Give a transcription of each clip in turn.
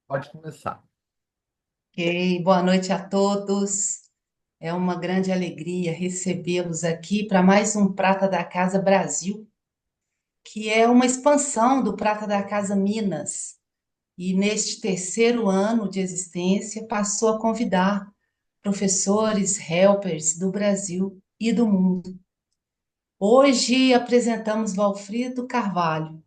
Pode começar. Ok, boa noite a todos. É uma grande alegria recebê-los aqui para mais um Prata da Casa Brasil, que é uma expansão do Prata da Casa Minas. E neste terceiro ano de existência, passou a convidar professores, helpers do Brasil e do mundo. Hoje apresentamos Valfrido Carvalho,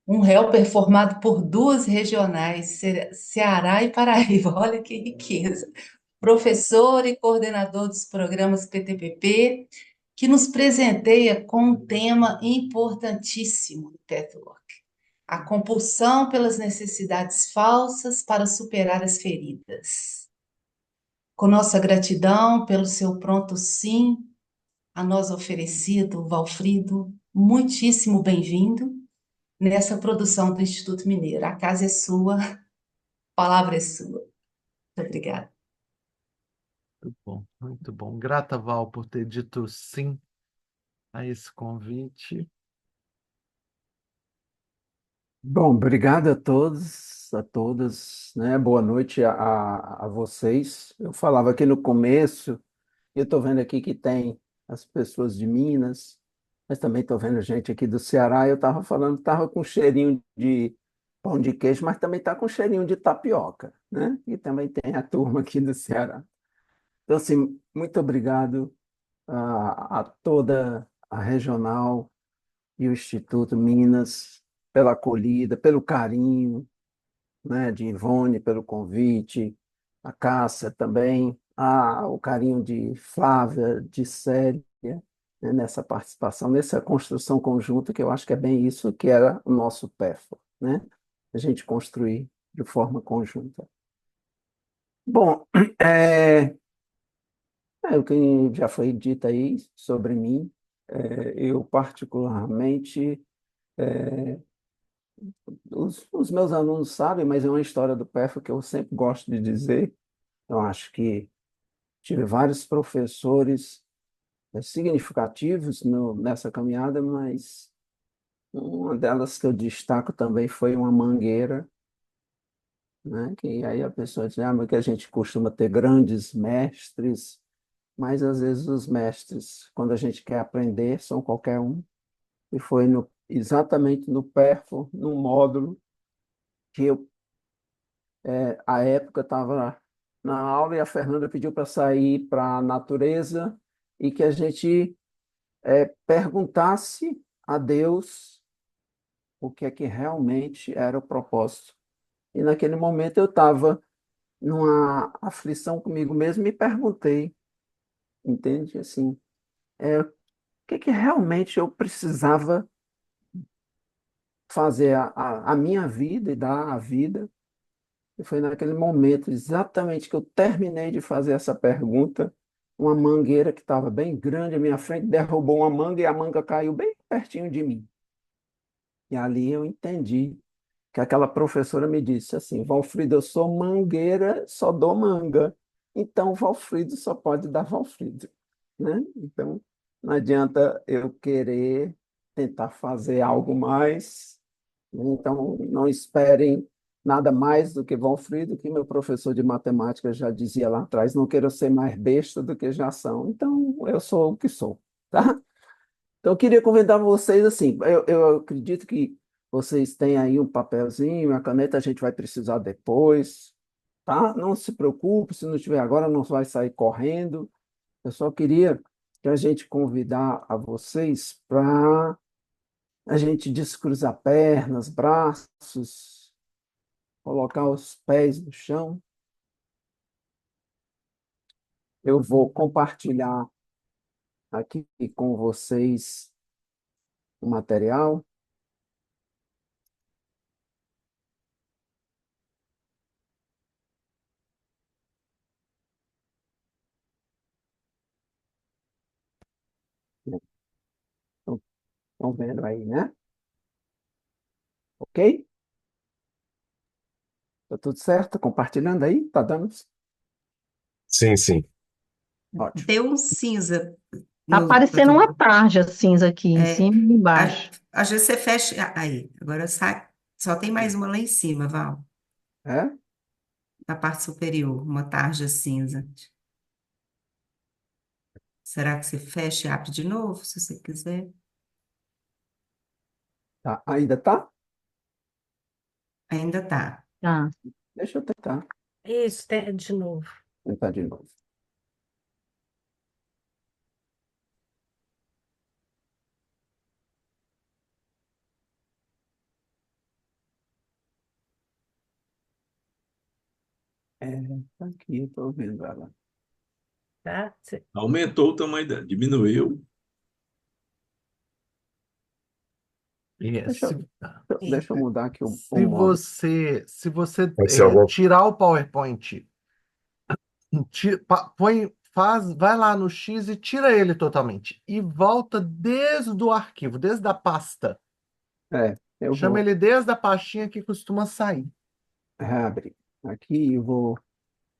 um helper formado por duas regionais, Ceará e Paraíba. Olha que riqueza! Professor e coordenador dos programas PTPP, que nos presenteia com um tema importantíssimo do Pathwork: a compulsão pelas necessidades falsas para superar as feridas. Com nossa gratidão pelo seu pronto sim a nós oferecido, Valfrido, muitíssimo bem-vindo nessa produção do Instituto Mineiro. A casa é sua, a palavra é sua. Muito obrigada. Muito bom, muito bom. Grata, Val, por ter dito sim a esse convite. Bom, obrigado a todos, a todas, né? Boa noite a vocês. Eu falava aqui no começo, e eu estou vendo aqui que tem as pessoas de Minas, mas também estou vendo gente aqui do Ceará. Eu estava falando, estava com cheirinho de pão de queijo, mas também está com cheirinho de tapioca, né? E também tem a turma aqui do Ceará. Então, assim, muito obrigado a toda a regional e o Instituto Minas pela acolhida, pelo carinho, né, de Ivone, pelo convite, a Cássia também, o carinho de Flávia, de Célia, né, nessa participação, nessa construção conjunta, que eu acho que é bem isso que era o nosso PEFO, né? A gente construir de forma conjunta. Bom, é, o que já foi dito aí sobre mim, eu particularmente os meus alunos sabem, mas é uma história do PEFA que eu sempre gosto de dizer. Eu acho que tive vários professores significativos nessa caminhada, mas uma delas que eu destaco também foi uma mangueira, né? Que aí a pessoa diz, mas que a gente costuma ter grandes mestres, mas às vezes os mestres, quando a gente quer aprender, são qualquer um. E foi exatamente no PERFO, no módulo, que eu a época estava na aula e a Fernanda pediu para sair para a natureza e que a gente perguntasse a Deus o que é que realmente era o propósito. E naquele momento eu estava numa aflição comigo mesmo e me perguntei, entende? Assim, o que é que realmente eu precisava fazer a minha vida e dar à vida. E foi naquele momento, exatamente que eu terminei de fazer essa pergunta, uma mangueira que estava bem grande à minha frente derrubou uma manga e a manga caiu bem pertinho de mim. E ali eu entendi que aquela professora me disse assim: Valfrido, eu sou mangueira, só dou manga. Então, Valfrido só pode dar Valfrido, né? Então, não adianta eu querer tentar fazer algo mais. Então, não esperem nada mais do que Valfrido, que meu professor de matemática já dizia lá atrás, não quero ser mais besta do que já são. Então, eu sou o que sou, tá? Então, eu queria convidar vocês, assim, eu acredito que vocês têm aí um papelzinho, a caneta a gente vai precisar depois, tá? Não se preocupe, se não tiver agora, não vai sair correndo. Eu só queria que a gente convidar a vocês para a gente descruzar pernas, braços, colocar os pés no chão. Eu vou compartilhar aqui com vocês o material. Estão vendo aí, né? Ok? Tá tudo certo? Compartilhando aí? Tá dando? Sim, sim. Ótimo. Deu um cinza Tá para parecendo todo uma mundo. tarja cinza aqui, em É, cima e embaixo. às vezes você fecha. Aí, agora sai. Só tem mais uma lá em cima, Val. É? na parte superior, uma tarja cinza. Será que você fecha e abre de novo, se você quiser? Tá. Ainda tá? Ainda tá. Tá. Deixa eu tentar. Isso, de novo. Tentar de novo. É, tá aqui, estou vendo ela. Tá? Aumentou o tamanho dela, diminuiu. E Deixa se, eu, deixa eu mudar aqui o se modo. você Pode ser alguma. tirar o PowerPoint, vai lá no X e tira ele totalmente. E volta desde o arquivo, desde a pasta. É, eu Chama vou ele desde a pastinha que costuma sair. reabrir. Aqui eu vou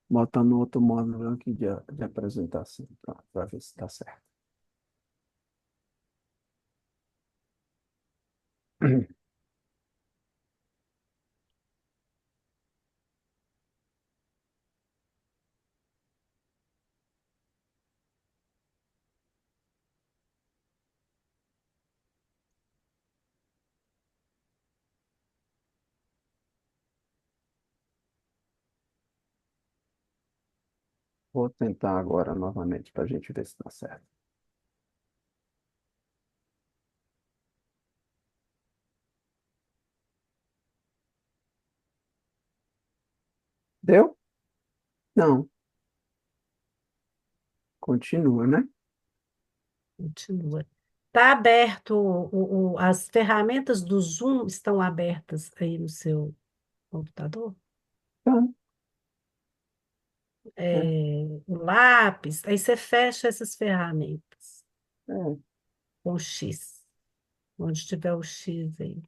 botar no outro módulo aqui de apresentação, para ver se está certo. Vou tentar agora novamente para a gente ver se está certo. Deu? Não, continua, né? Continua. Está aberto, as ferramentas do Zoom estão abertas aí no seu computador? Então, é, O lápis, aí você fecha essas ferramentas é, com o X, onde tiver o X aí.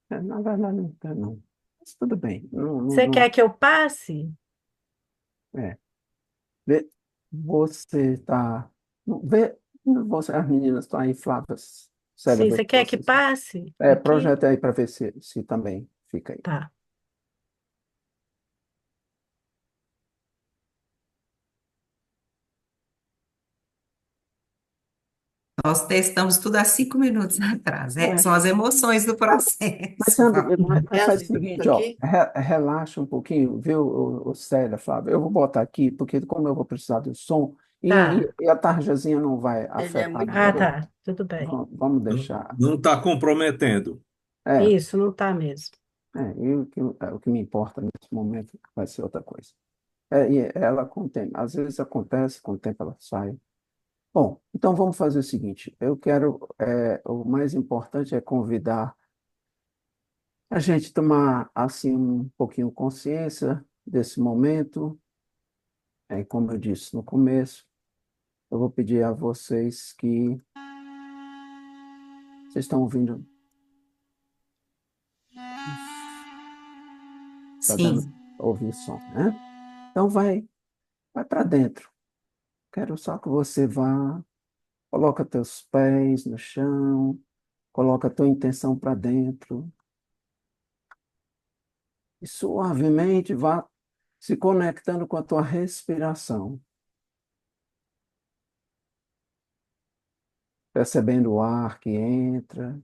na verdade não está, não. Mas tudo bem. Não, não, Você quer não, que eu passe? é. Você está. Vê, as meninas estão aí, Flávia, Sim, Célia, você quer que vocês. passe É, aqui? projeta aí para ver se também fica aí. Tá. Nós testamos tudo há 5 minutos atrás. É, São as emoções do mas processo. sabe, mas faz o Brasil. seguinte, ó, Aqui? relaxa um pouquinho, viu, o Célia, Flávia? Eu vou botar aqui, porque como eu vou precisar do som, Tá. e a tarjazinha não vai Ele é afetar muito Ah, nada. tá. Tudo bem. Vamos deixar. Não está comprometendo. É, Isso, não tá mesmo. e o que me importa nesse momento vai ser outra coisa. E ela com o tempo, às vezes acontece, com o tempo ela sai. Bom, então vamos fazer o seguinte, o mais importante é convidar a gente tomar, assim, um pouquinho consciência desse momento. Como eu disse no começo, eu vou pedir a vocês que vocês estão ouvindo, está dando Sim. ouvir som, né? Então vai para dentro. Quero só que você vá, coloca teus pés no chão, coloca a tua intenção para dentro e suavemente vá se conectando com a tua respiração, percebendo o ar que entra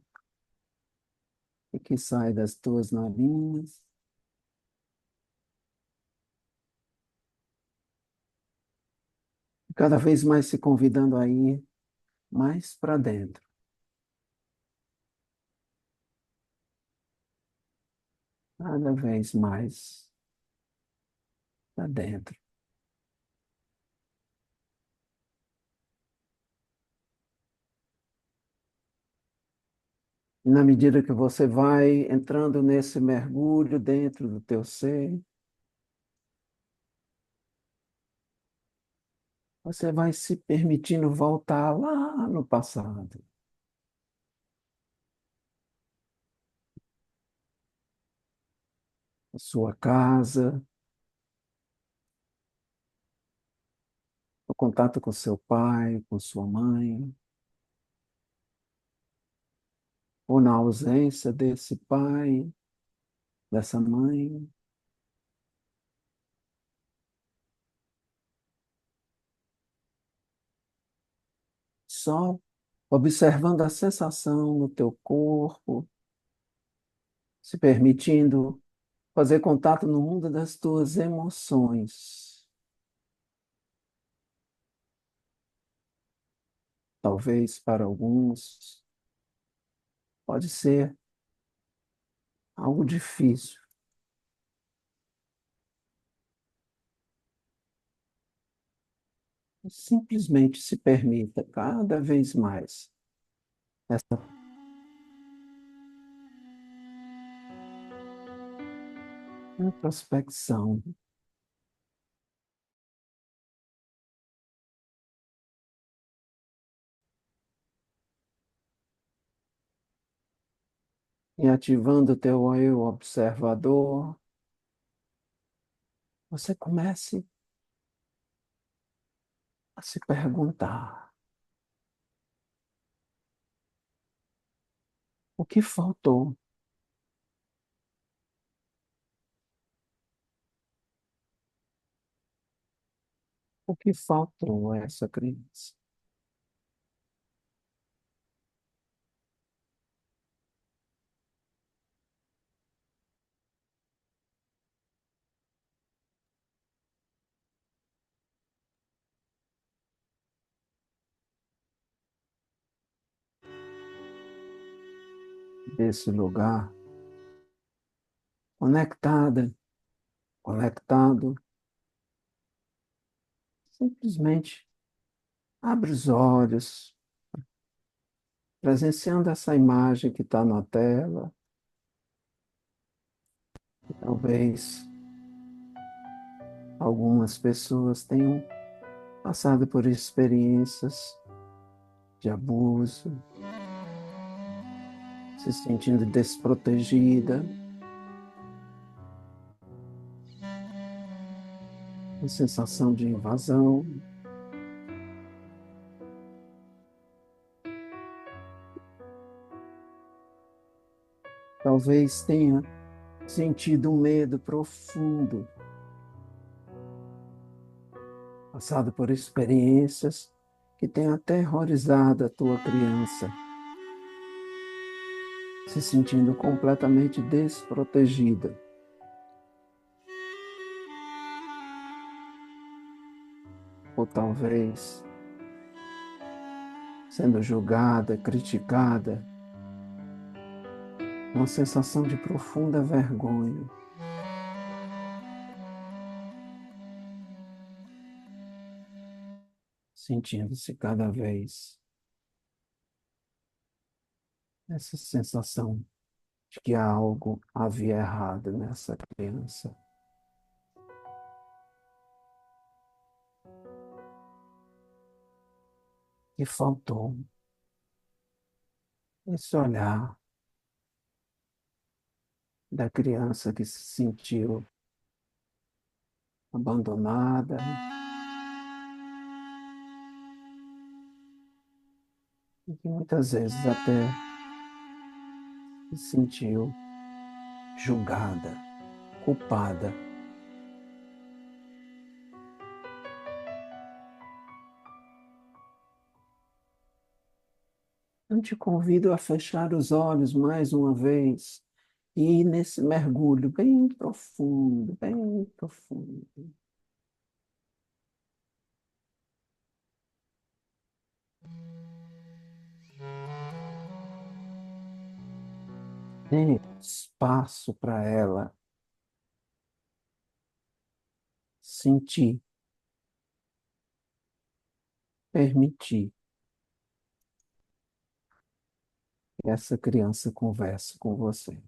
e que sai das tuas narinas. Cada vez mais se convidando a ir mais para dentro, cada vez mais para dentro. E na medida que você vai entrando nesse mergulho dentro do teu ser, você vai se permitindo voltar lá no passado. A sua casa, o contato com seu pai, com sua mãe, ou na ausência desse pai, dessa mãe. Só observando a sensação no teu corpo, se permitindo fazer contato no mundo das tuas emoções. Talvez para alguns pode ser algo difícil. Simplesmente se permita cada vez mais essa introspecção. E ativando o teu eu observador, você comece a se perguntar: o que faltou? O que faltou a essa criança? Desse lugar, conectada, conectado, simplesmente abre os olhos, presenciando essa imagem que está na tela. Talvez algumas pessoas tenham passado por experiências de abuso, se sentindo desprotegida, uma sensação de invasão. Talvez tenha sentido um medo profundo, passado por experiências que tenham aterrorizado a tua criança, se sentindo completamente desprotegida. Ou talvez sendo julgada, criticada, uma sensação de profunda vergonha. Sentindo-se cada vez essa sensação de que algo havia errado nessa criança. E faltou esse olhar da criança que se sentiu abandonada, e que muitas vezes até se sentiu julgada, culpada. Eu te convido a fechar os olhos mais uma vez e ir nesse mergulho bem profundo, bem profundo. Dê espaço para ela sentir, permitir que essa criança converse com você.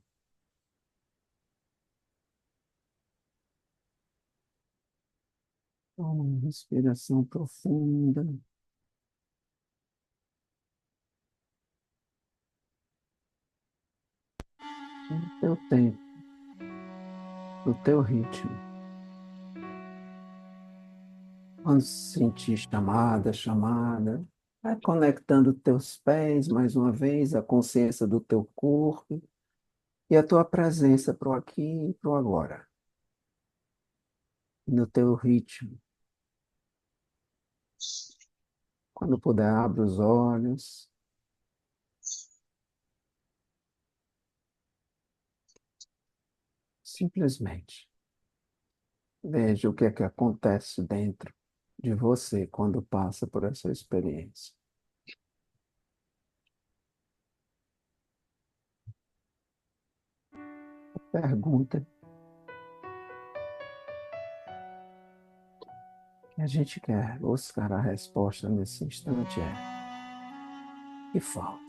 Uma respiração profunda. No teu tempo, no teu ritmo. Quando se sentir chamada, vai conectando teus pés mais uma vez, a consciência do teu corpo, e a tua presença pro aqui e pro agora, no teu ritmo. Quando puder, abre os olhos. Simplesmente veja o que é que acontece dentro de você quando passa por essa experiência. A pergunta que a gente quer buscar a resposta nesse instante é: que falta?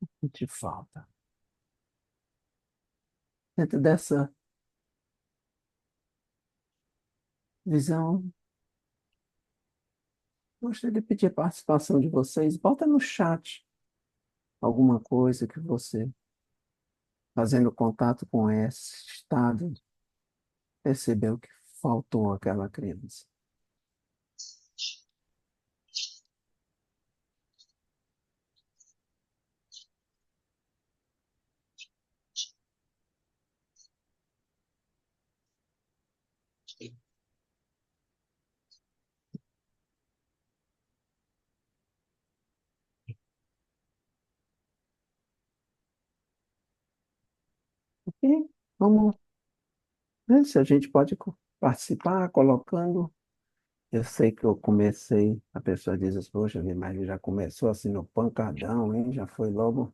O que te falta? Dentro dessa visão, gostaria de pedir a participação de vocês. Bota no chat alguma coisa que você, fazendo contato com esse estado, percebeu que faltou àquela criança. E vamos ver se a gente pode participar colocando. Eu sei que eu comecei, a pessoa diz assim, poxa, mas ele já começou assim no pancadão, hein? Já foi logo.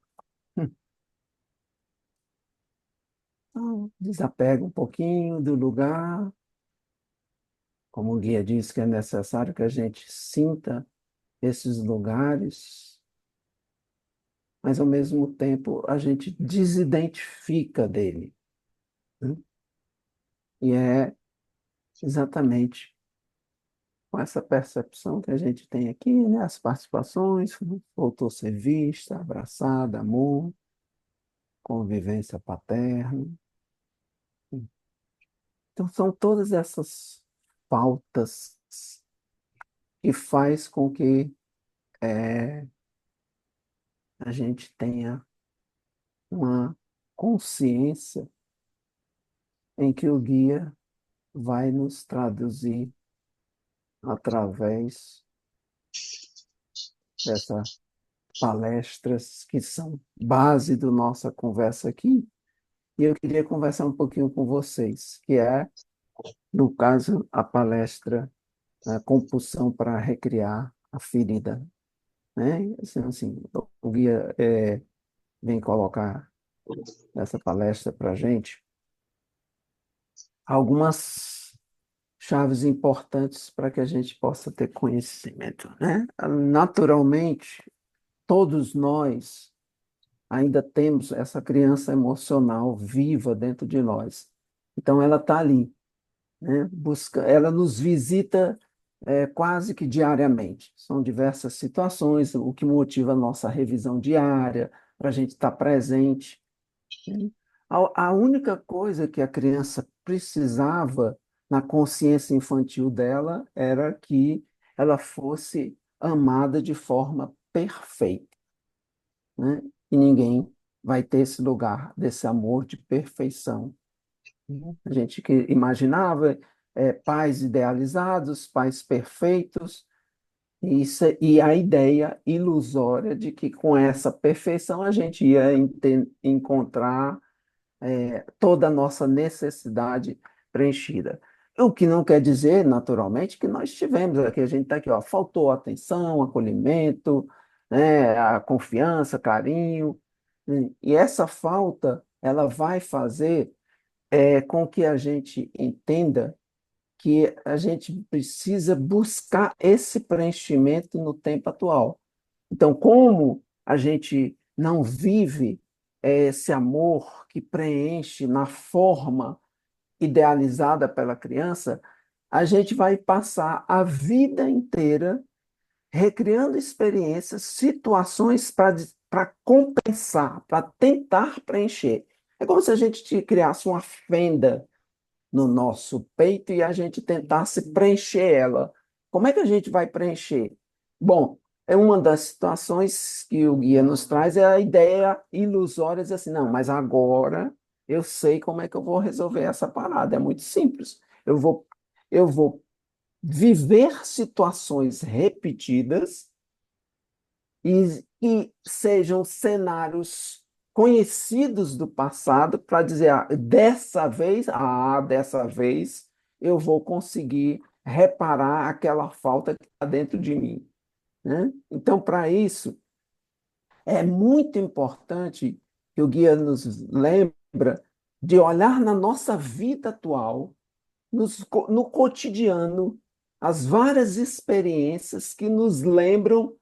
Então, desapega um pouquinho do lugar. Como o guia diz que é necessário que a gente sinta esses lugares, mas ao mesmo tempo a gente desidentifica dele, né? E é exatamente com essa percepção que a gente tem aqui, né? As participações, voltou a ser vista, abraçada, amor, convivência paterna. Então, são todas essas faltas que faz com que a gente tenha uma consciência em que o guia vai nos traduzir através dessas palestras que são base da nossa conversa aqui. E eu queria conversar um pouquinho com vocês, que é, no caso, a palestra Compulsão para Recriar a Ferida, né? Assim, o guia vem colocar nessa palestra para a gente algumas chaves importantes para que a gente possa ter conhecimento, né? Naturalmente, todos nós ainda temos essa criança emocional viva dentro de nós. Então, ela está ali, né? Ela nos visita quase que diariamente. São diversas situações, o que motiva a nossa revisão diária, para a gente estar presente, né? A única coisa que a criança precisava na consciência infantil dela era que ela fosse amada de forma perfeita, né? E ninguém vai ter esse lugar desse amor de perfeição. A gente que imaginava pais idealizados, pais perfeitos, e a ideia ilusória de que com essa perfeição a gente ia encontrar toda a nossa necessidade preenchida. O que não quer dizer, naturalmente, que nós tivemos aqui, a gente está aqui, ó, faltou atenção, acolhimento, né, a confiança, carinho, né? E essa falta, ela vai fazer com que a gente entenda que a gente precisa buscar esse preenchimento no tempo atual. Então, como a gente não vive esse amor que preenche na forma idealizada pela criança, a gente vai passar a vida inteira recriando experiências, situações para compensar, para tentar preencher. É como se a gente criasse uma fenda no nosso peito e a gente tentasse preencher ela. Como é que a gente vai preencher? Bom, é uma das situações que o guia nos traz é a ideia ilusória de assim, não, mas agora eu sei como é que eu vou resolver essa parada. É muito simples. Eu vou viver situações repetidas e sejam cenários conhecidos do passado para dizer, dessa vez eu vou conseguir reparar aquela falta que está dentro de mim, né? Então, para isso, é muito importante que o guia nos lembra de olhar na nossa vida atual, no cotidiano, as várias experiências que nos lembram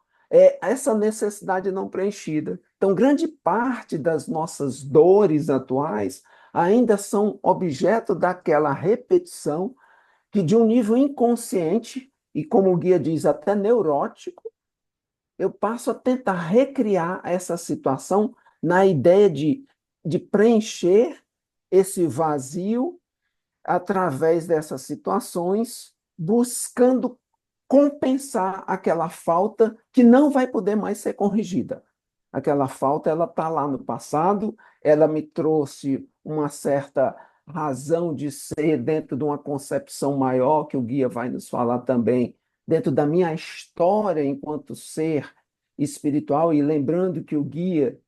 essa necessidade não preenchida. Então, grande parte das nossas dores atuais ainda são objeto daquela repetição que, de um nível inconsciente, e como o guia diz, até neurótico, eu passo a tentar recriar essa situação na ideia de preencher esse vazio através dessas situações, buscando compensar aquela falta que não vai poder mais ser corrigida. Aquela falta, ela está lá no passado, ela me trouxe uma certa razão de ser dentro de uma concepção maior, que o guia vai nos falar também, dentro da minha história enquanto ser espiritual, e lembrando que o guia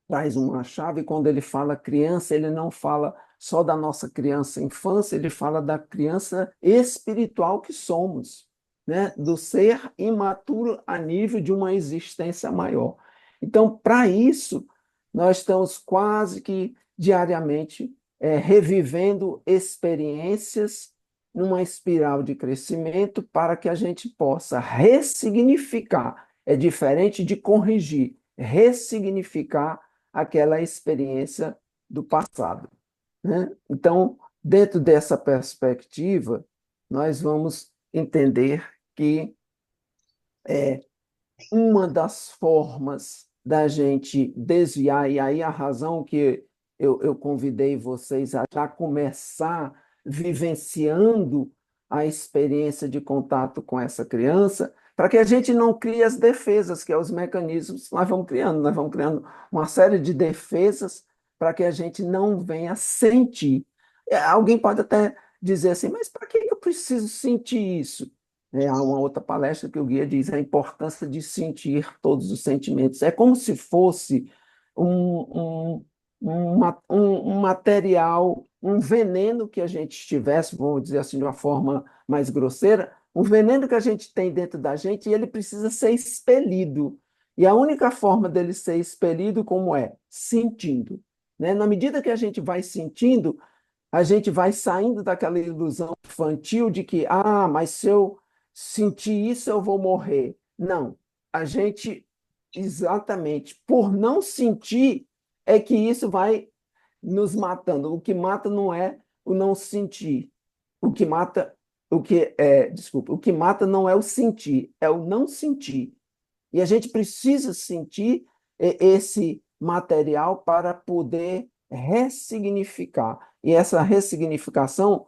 traz uma chave quando ele fala criança, ele não fala só da nossa criança infância, ele fala da criança espiritual que somos, né? Do ser imaturo a nível de uma existência maior. Então, para isso, nós estamos quase que diariamente revivendo experiências numa espiral de crescimento para que a gente possa ressignificar. É diferente de corrigir, ressignificar aquela experiência do passado, né? Então, dentro dessa perspectiva, nós vamos entender que uma das formas da gente desviar, e aí a razão que eu convidei vocês a já começar vivenciando a experiência de contato com essa criança, para que a gente não crie as defesas, que é os mecanismos que nós vamos criando uma série de defesas para que a gente não venha sentir. Alguém pode até dizer assim, mas para que eu preciso sentir isso? Há uma outra palestra que o guia diz a importância de sentir todos os sentimentos. É como se fosse um, um material, um veneno que a gente tivesse, vamos dizer assim, de uma forma mais grosseira, um veneno que a gente tem dentro da gente e ele precisa ser expelido. E a única forma dele ser expelido, como é? Sentindo, né? Na medida que a gente vai sentindo, a gente vai saindo daquela ilusão infantil de que, mas se eu sentir isso, eu vou morrer. Não, a gente, exatamente, por não sentir, é que isso vai nos matando. O que mata não é o não sentir. O que mata, desculpa, o que mata não é o sentir, é o não sentir. E a gente precisa sentir esse material para poder ressignificar. E essa ressignificação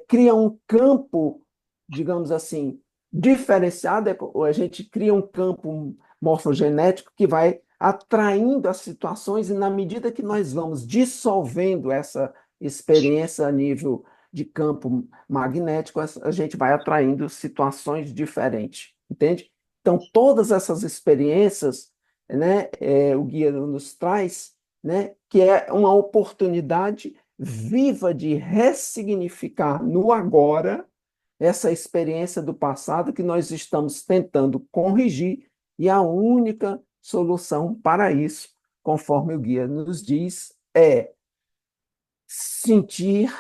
cria um campo, digamos assim, diferenciado. A gente cria um campo morfogenético que vai atraindo as situações, e na medida que nós vamos dissolvendo essa experiência a nível de campo magnético, a gente vai atraindo situações diferentes, entende? Então, todas essas experiências, né, o guia nos traz, né, que é uma oportunidade viva de ressignificar no agora essa experiência do passado que nós estamos tentando corrigir, e a única solução para isso, conforme o guia nos diz, é sentir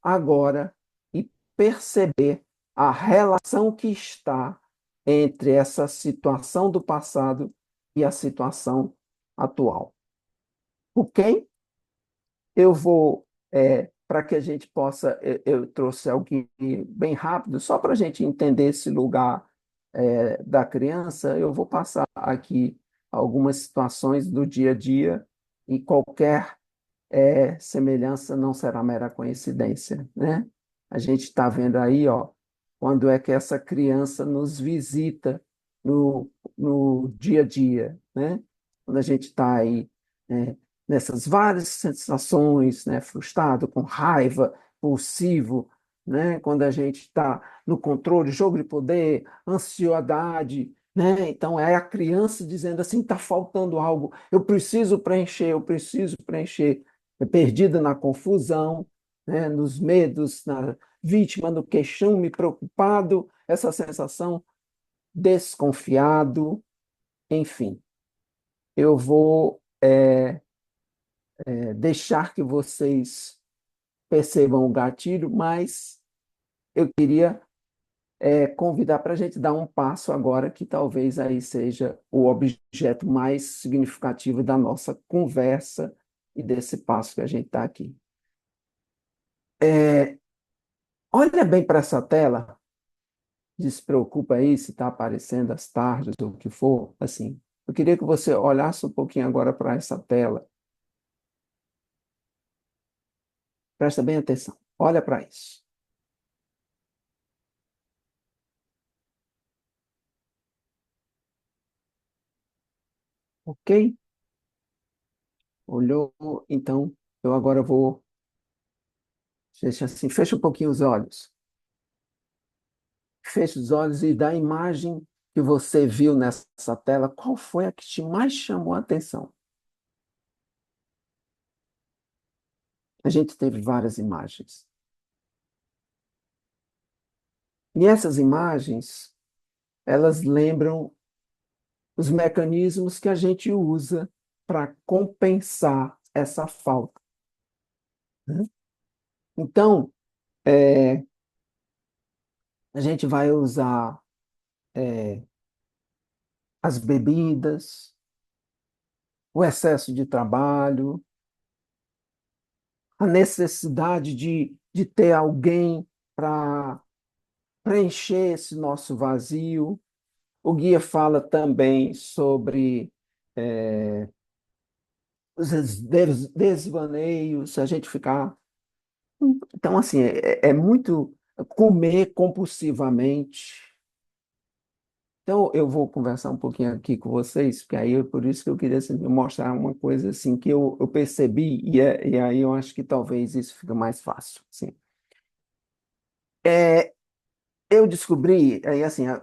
agora e perceber a relação que está entre essa situação do passado e a situação atual. Ok? Eu vou, para que a gente possa, eu trouxe algo bem rápido, só para a gente entender esse lugar da criança, eu vou passar aqui algumas situações do dia a dia, e qualquer semelhança não será mera coincidência, né? A gente está vendo aí, ó, quando é que essa criança nos visita no dia a dia, né? Quando a gente está aí, né, nessas várias sensações, né? Frustrado, com raiva, impulsivo, né? Quando a gente está no controle, jogo de poder, ansiedade, né? Então é a criança dizendo assim, está faltando algo, eu preciso preencher, é perdida na confusão, né? Nos medos, na vítima, no queixume, preocupado, essa sensação, desconfiado, enfim. Eu vou deixar que vocês percebam o gatilho, mas eu queria convidar para a gente dar um passo agora, que talvez aí seja o objeto mais significativo da nossa conversa e desse passo que a gente está aqui. Olha bem para essa tela, despreocupa aí se está aparecendo as tardes ou o que for, assim. Eu queria que você olhasse um pouquinho agora para essa tela. Presta bem atenção. Olha para isso. Ok? Olhou? Então, eu agora vou. Fecha assim, fecha um pouquinho os olhos. Feche os olhos e da imagem que você viu nessa tela, qual foi a que te mais chamou a atenção? A gente teve várias imagens. E essas imagens, elas lembram os mecanismos que a gente usa para compensar essa falta, né? Então, a gente vai usar as bebidas, o excesso de trabalho, a necessidade de ter alguém para preencher esse nosso vazio. O guia fala também sobre os desvaneios, a gente ficar. Então, assim, é muito comer compulsivamente. Então, eu vou conversar um pouquinho aqui com vocês, porque aí por isso que eu queria assim, mostrar uma coisa assim que eu percebi, e aí eu acho que talvez isso fica mais fácil. Assim. Eu descobri, aí assim, a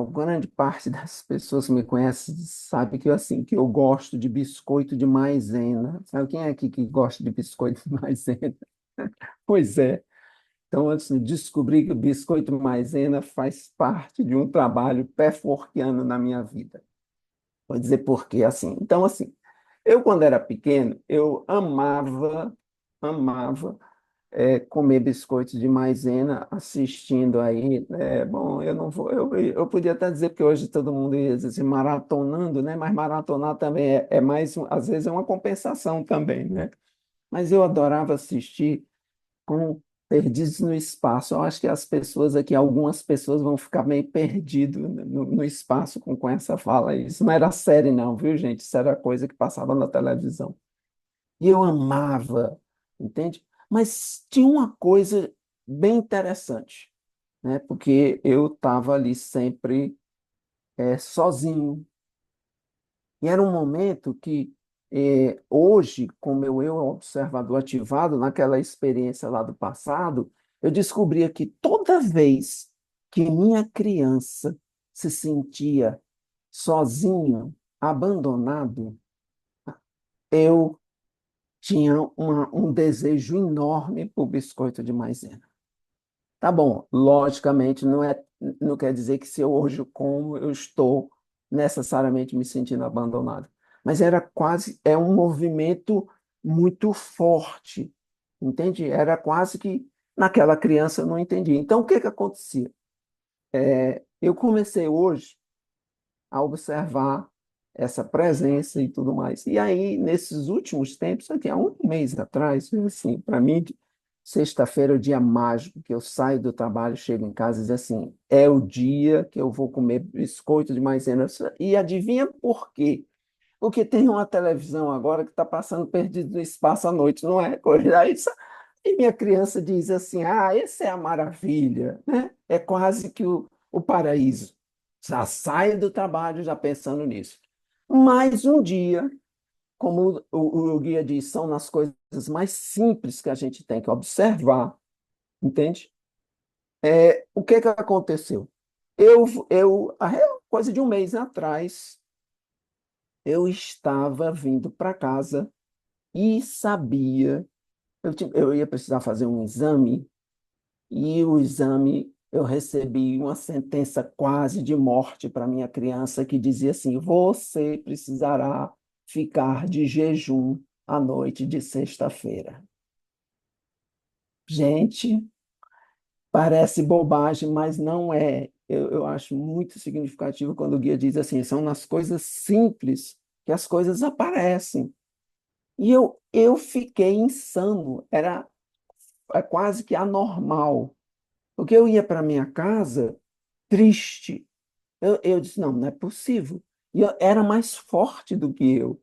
grande parte das pessoas que me conhecem sabe que assim, que eu gosto de biscoito de maisena. Sabe quem é aqui que gosta de biscoito de maisena? Pois é. Então, assim, descobri que o biscoito maisena faz parte de um trabalho pé-forquiano na minha vida. Vou dizer por quê, assim. Então, assim, eu quando era pequeno, eu amava comer biscoitos de maisena assistindo aí. Bom, eu não vou, eu podia até dizer que hoje todo mundo ia dizer assim, maratonando, né? Mas maratonar também é mais, às vezes é uma compensação também, né? Mas eu adorava assistir com Perdidos no Espaço. Eu acho que as pessoas aqui, algumas pessoas vão ficar meio perdidas no espaço com essa fala. Isso não era série, não, viu, gente? Isso era coisa que passava na televisão. E eu amava, entende? Mas tinha uma coisa bem interessante, né? Porque eu estava ali sempre sozinho. E era um momento que, hoje, com meu eu observador ativado naquela experiência lá do passado, eu descobria que toda vez que minha criança se sentia sozinho, abandonado, eu tinha um desejo enorme por biscoito de maisena. Tá bom, logicamente não quer dizer que se eu hoje como, eu estou necessariamente me sentindo abandonado. Mas é um movimento muito forte, entende? Era quase que naquela criança eu não entendia. Então, o que que acontecia? Eu comecei hoje a observar essa presença e tudo mais. E aí, nesses últimos tempos, aqui, há um mês atrás, assim, para mim, sexta-feira é o dia mágico, que eu saio do trabalho, chego em casa e diz assim, é o dia que eu vou comer biscoito de maisena. E adivinha por quê? Porque tem uma televisão agora que está passando Perdido no Espaço à noite, não é? Coisa isso. E minha criança diz assim, essa é a maravilha, né? É quase que o paraíso. Já saio do trabalho já pensando nisso. Mas um dia, como o guia diz, são nas coisas mais simples que a gente tem que observar, entende? O que que aconteceu? Coisa de um mês atrás, eu estava vindo para casa e sabia, eu ia precisar fazer um exame, e o exame, eu recebi uma sentença quase de morte para minha criança que dizia assim: você precisará ficar de jejum à noite de sexta-feira. Gente, parece bobagem, mas não é. Eu acho muito significativo quando o guia diz assim: são nas coisas simples que as coisas aparecem. E eu fiquei insano, era quase que anormal, porque eu ia para minha casa triste. Eu disse: não, não é possível. E eu era mais forte do que eu,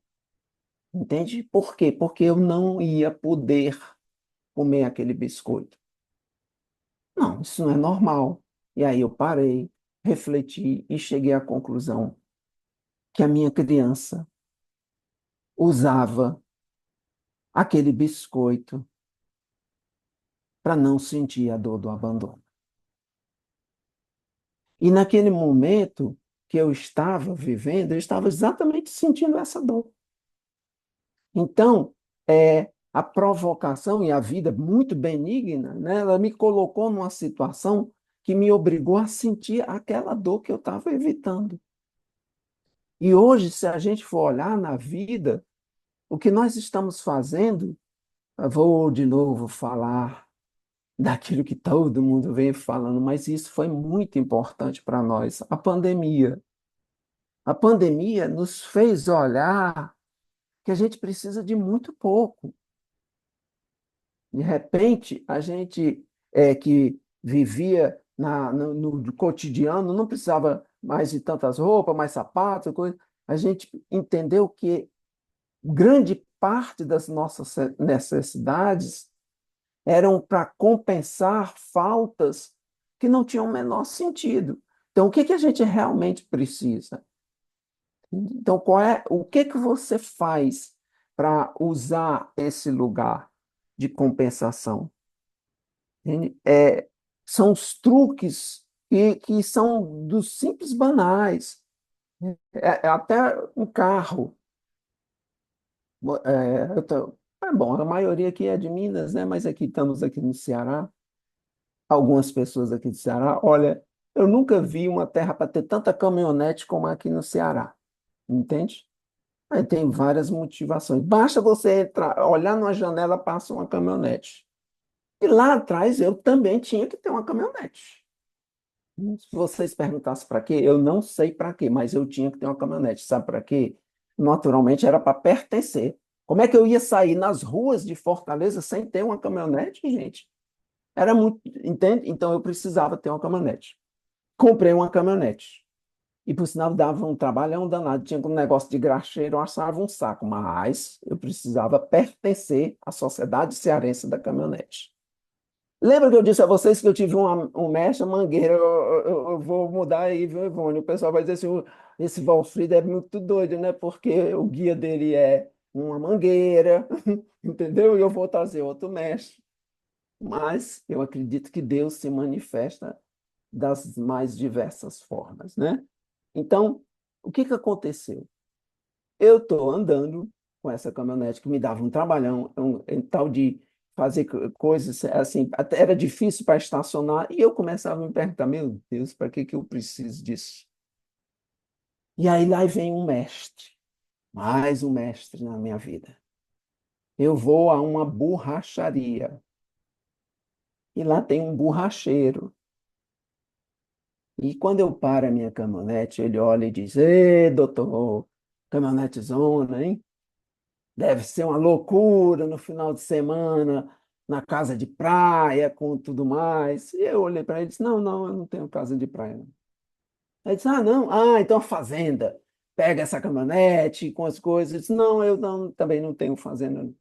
entende? Por quê? Porque eu não ia poder comer aquele biscoito. Não, isso não é normal. E aí eu parei, refleti e cheguei à conclusão que a minha criança usava aquele biscoito para não sentir a dor do abandono. E naquele momento que eu estava vivendo, eu estava exatamente sentindo essa dor. Então, a provocação e a vida muito benigna, né, ela me colocou numa situação que me obrigou a sentir aquela dor que eu estava evitando. E hoje, se a gente for olhar na vida, o que nós estamos fazendo, eu vou de novo falar daquilo que todo mundo vem falando, mas isso foi muito importante para nós, a pandemia. A pandemia nos fez olhar que a gente precisa de muito pouco. De repente, a gente que vivia no cotidiano, não precisava mais de tantas roupas, mais sapatos, coisa. A gente entendeu que grande parte das nossas necessidades eram para compensar faltas que não tinham o menor sentido. Então, o que que a gente realmente precisa? Então, o que que você faz para usar esse lugar de compensação? São os truques que são dos simples banais. Até um carro. Bom, a maioria aqui é de Minas, né? Mas aqui estamos aqui no Ceará. Algumas pessoas aqui do Ceará. Olha, eu nunca vi uma terra para ter tanta caminhonete como aqui no Ceará. Entende? Aí tem várias motivações. Basta você entrar, olhar numa janela, passa uma caminhonete. E lá atrás eu também tinha que ter uma caminhonete. Se vocês perguntassem para quê, eu não sei para quê, mas eu tinha que ter uma caminhonete. Sabe para quê? Naturalmente era para pertencer. Como é que eu ia sair nas ruas de Fortaleza sem ter uma caminhonete, gente? Era muito, entende? Então eu precisava ter uma caminhonete. Comprei uma caminhonete. E por sinal dava um trabalhão danado. Tinha um negócio de graxeiro, eu achava um saco, mas eu precisava pertencer à Sociedade Cearense da Caminhonete. Lembra que eu disse a vocês que eu tive um mecha mangueira? Eu vou mudar aí, viu, Ivone? O pessoal vai dizer assim: esse Valfrido é muito doido, né? Porque o guia dele é uma mangueira, entendeu? E eu vou trazer outro mecha. Mas eu acredito que Deus se manifesta das mais diversas formas, né? Então, o que que aconteceu? Eu estou andando com essa caminhonete que me dava um trabalhão, tal de fazer coisas assim, até era difícil para estacionar, e eu começava a me perguntar: meu Deus, para que que eu preciso disso? E aí lá vem um mestre, mais um mestre na minha vida. Eu vou a uma borracharia, e lá tem um borracheiro. E quando eu paro a minha caminhonete, ele olha e diz: ê, doutor, caminhonete zona, hein? Deve ser uma loucura no final de semana, na casa de praia, com tudo mais. E eu olhei para ele e disse: não, não, eu não tenho casa de praia, não. Ele disse: ah, não? Ah, então a fazenda. Pega essa caminhonete com as coisas. Eu disse: não, eu não, também não tenho fazenda, não.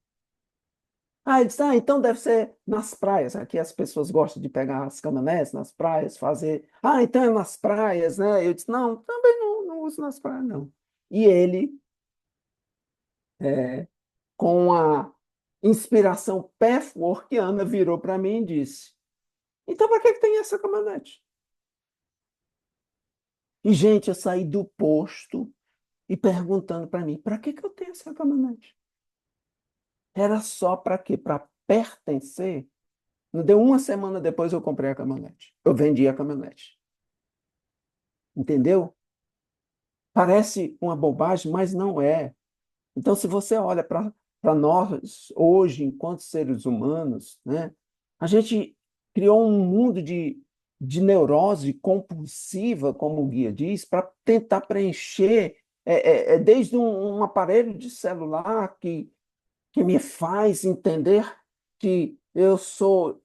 Ah, ele disse, então deve ser nas praias. Aqui as pessoas gostam de pegar as caminhonetes nas praias, fazer. Ah, então é nas praias, né? Eu disse, não, também não uso nas praias, não. E ele, com a inspiração pathworkiana, virou para mim e disse: então para que tem essa caminhonete? E, gente, eu saí do posto e perguntando para mim: para que eu tenho essa caminhonete? Era só para quê? Para pertencer? Não deu uma semana depois eu comprei a caminhonete. Eu vendi a caminhonete. Entendeu? Parece uma bobagem, mas não é. Então, se você olha para nós hoje, enquanto seres humanos, né, a gente criou um mundo de neurose compulsiva, como o guia diz, para tentar preencher, desde um aparelho de celular que me faz entender que eu sou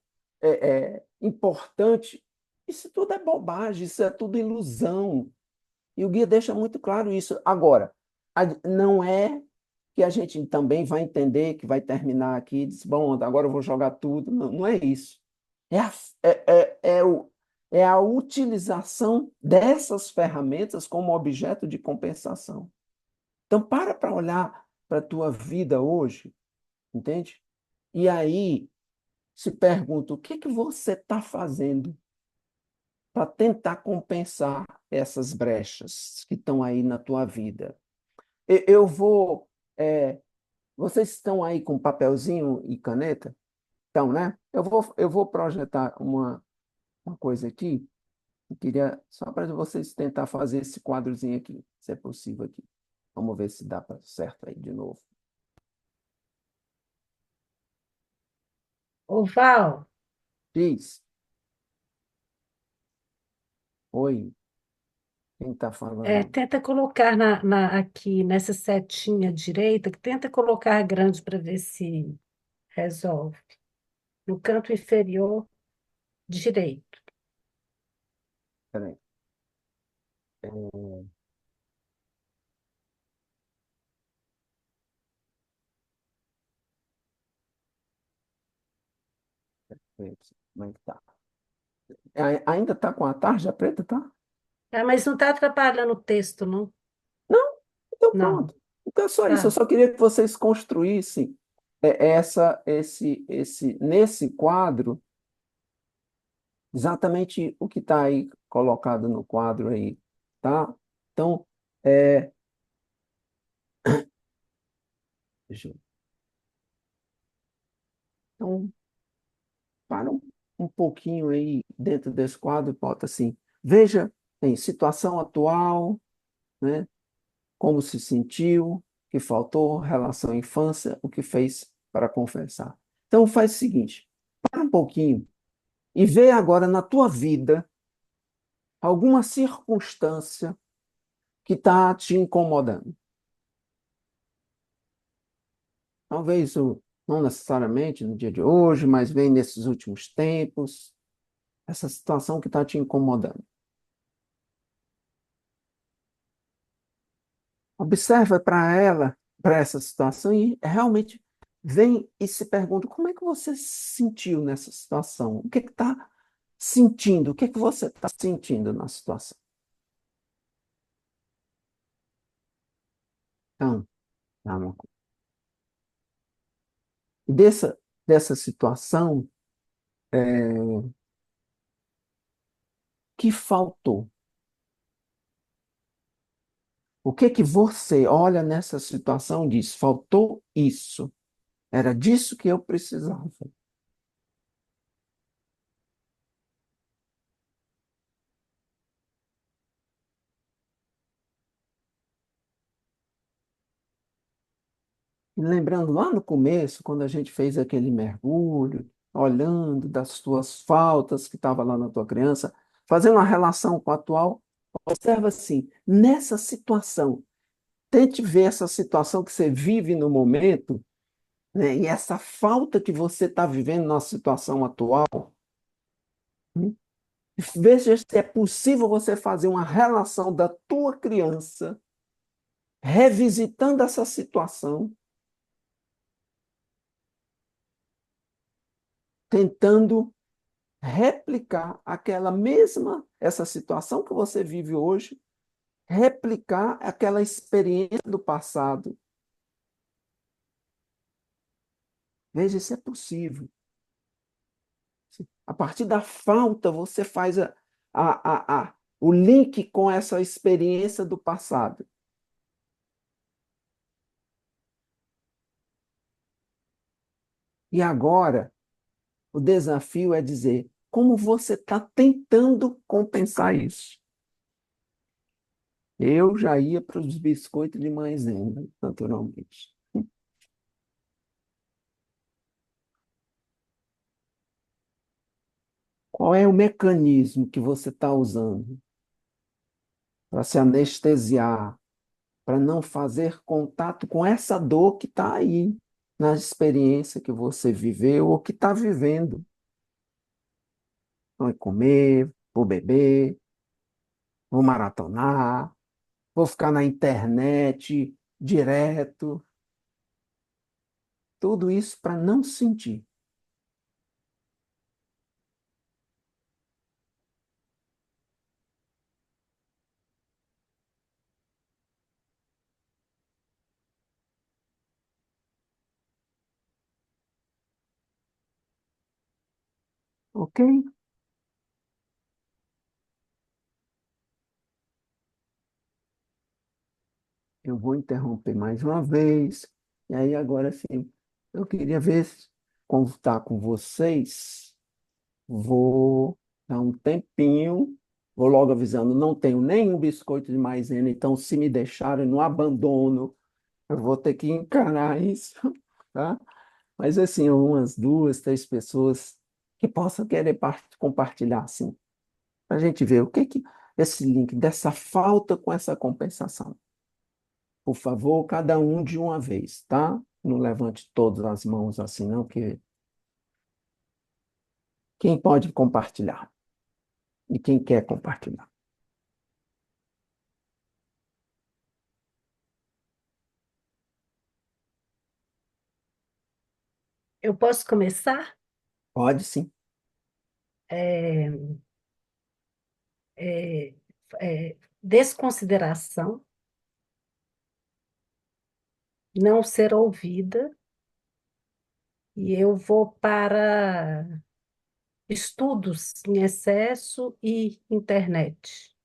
importante. Isso tudo é bobagem, isso é tudo ilusão. E o guia deixa muito claro isso. Agora, não é que a gente também vai entender que vai terminar aqui e diz, bom, agora eu vou jogar tudo. Não, não é isso. É a, é a utilização dessas ferramentas como objeto de compensação. Então, para olhar para a tua vida hoje, entende? E aí se pergunta, o que você está fazendo para tentar compensar essas brechas que estão aí na tua vida? Eu vou. Vocês estão aí com papelzinho e caneta? Então, né? Eu vou projetar uma coisa aqui. Eu queria só para vocês tentar fazer esse quadrozinho aqui, se é possível aqui. Vamos ver se dá para certo aí de novo. Ô, Val, Diz. Oi, quem está falando? tenta colocar aqui nessa setinha direita, tenta colocar grande para ver se resolve. No canto inferior direito. Peraí. Como é que tá? Ainda está com a tarja preta, tá? Ah, mas não está atrapalhando o texto, não? Não? Então Não. pronto. Então é só isso. Eu Tá. só queria que vocês construíssem nesse quadro exatamente o que está aí colocado no quadro aí, tá? Então, é, deixa eu- então para um pouquinho aí dentro desse quadro, bota assim, veja em situação atual, né? Como se sentiu, o que faltou, relação à infância, o que fez para confessar. Então faz o seguinte, para um pouquinho e vê agora na tua vida alguma circunstância que está te incomodando. Talvez não necessariamente no dia de hoje, mas vem nesses últimos tempos, essa situação que está te incomodando. Observa para ela, para essa situação, e realmente vem e se pergunta como é que você se sentiu nessa situação? O que está sentindo? O que você está sentindo na situação? Então, calma. Dessa situação, que faltou? O que você olha nessa situação e diz, faltou isso? Era disso que eu precisava. E lembrando lá no começo, quando a gente fez aquele mergulho, olhando das tuas faltas que estava lá na tua criança, fazendo uma relação com a atual, observa assim, nessa situação, tente ver essa situação que você vive no momento, né, e essa falta que você está vivendo na situação atual, hum, veja se é possível você fazer uma relação da tua criança, revisitando essa situação, tentando replicar essa situação que você vive hoje, replicar aquela experiência do passado. Veja se é possível. A partir da falta, você faz o link com essa experiência do passado. E agora, o desafio é dizer como você está tentando compensar isso. Eu já ia para os biscoitos de maisena, naturalmente. Qual é o mecanismo que você está usando para se anestesiar, para não fazer contato com essa dor que está aí, na experiência que você viveu ou que está vivendo? Vou comer, vou beber, vou maratonar, vou ficar na internet direto. Tudo isso para não sentir. Ok? Eu vou interromper mais uma vez. E aí, agora sim, eu queria ver como está com vocês. Vou dar um tempinho. Vou logo avisando, não tenho nenhum biscoito de maisena, então se me deixarem no abandono, eu vou ter que encarar isso, tá? Mas assim, umas duas, três pessoas que possam querer compartilhar, assim, para a gente ver o que que esse link dessa falta com essa compensação. Por favor, cada um de uma vez, tá? Não levante todas as mãos assim, não, que quem pode compartilhar e quem quer compartilhar. Eu posso começar? Pode sim. É, Desconsideração, não ser ouvida, e eu vou para estudos em excesso e internet.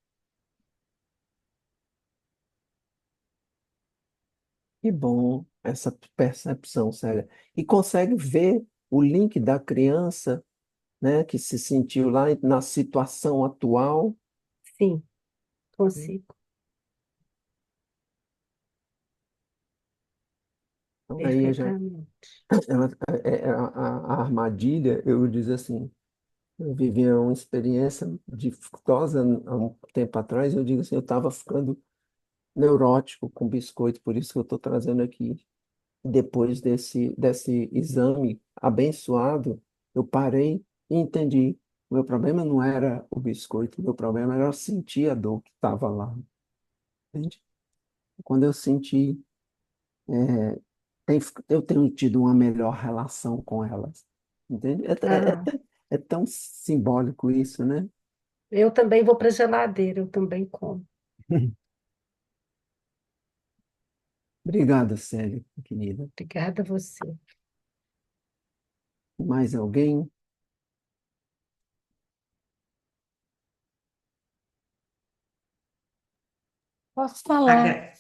Que bom essa percepção, Célia. E consegue ver o link da criança, né, que se sentiu lá na situação atual. Sim, consigo. Então, aí Perfeitamente. a armadilha, eu digo assim, eu vivi uma experiência dificultosa há um tempo atrás, eu digo assim, eu estava ficando neurótico com biscoito, por isso que eu estou trazendo aqui. Depois desse exame abençoado, eu parei e entendi. O meu problema não era o biscoito, o meu problema era sentir a dor que estava lá. Entende? Quando eu senti, é, eu tenho tido uma melhor relação com elas. Entende? Ah, É tão simbólico isso, né? eu também vou para a geladeira, eu também como. Obrigado, Célia, querida. Obrigada a você. Mais alguém? Posso falar? Agra-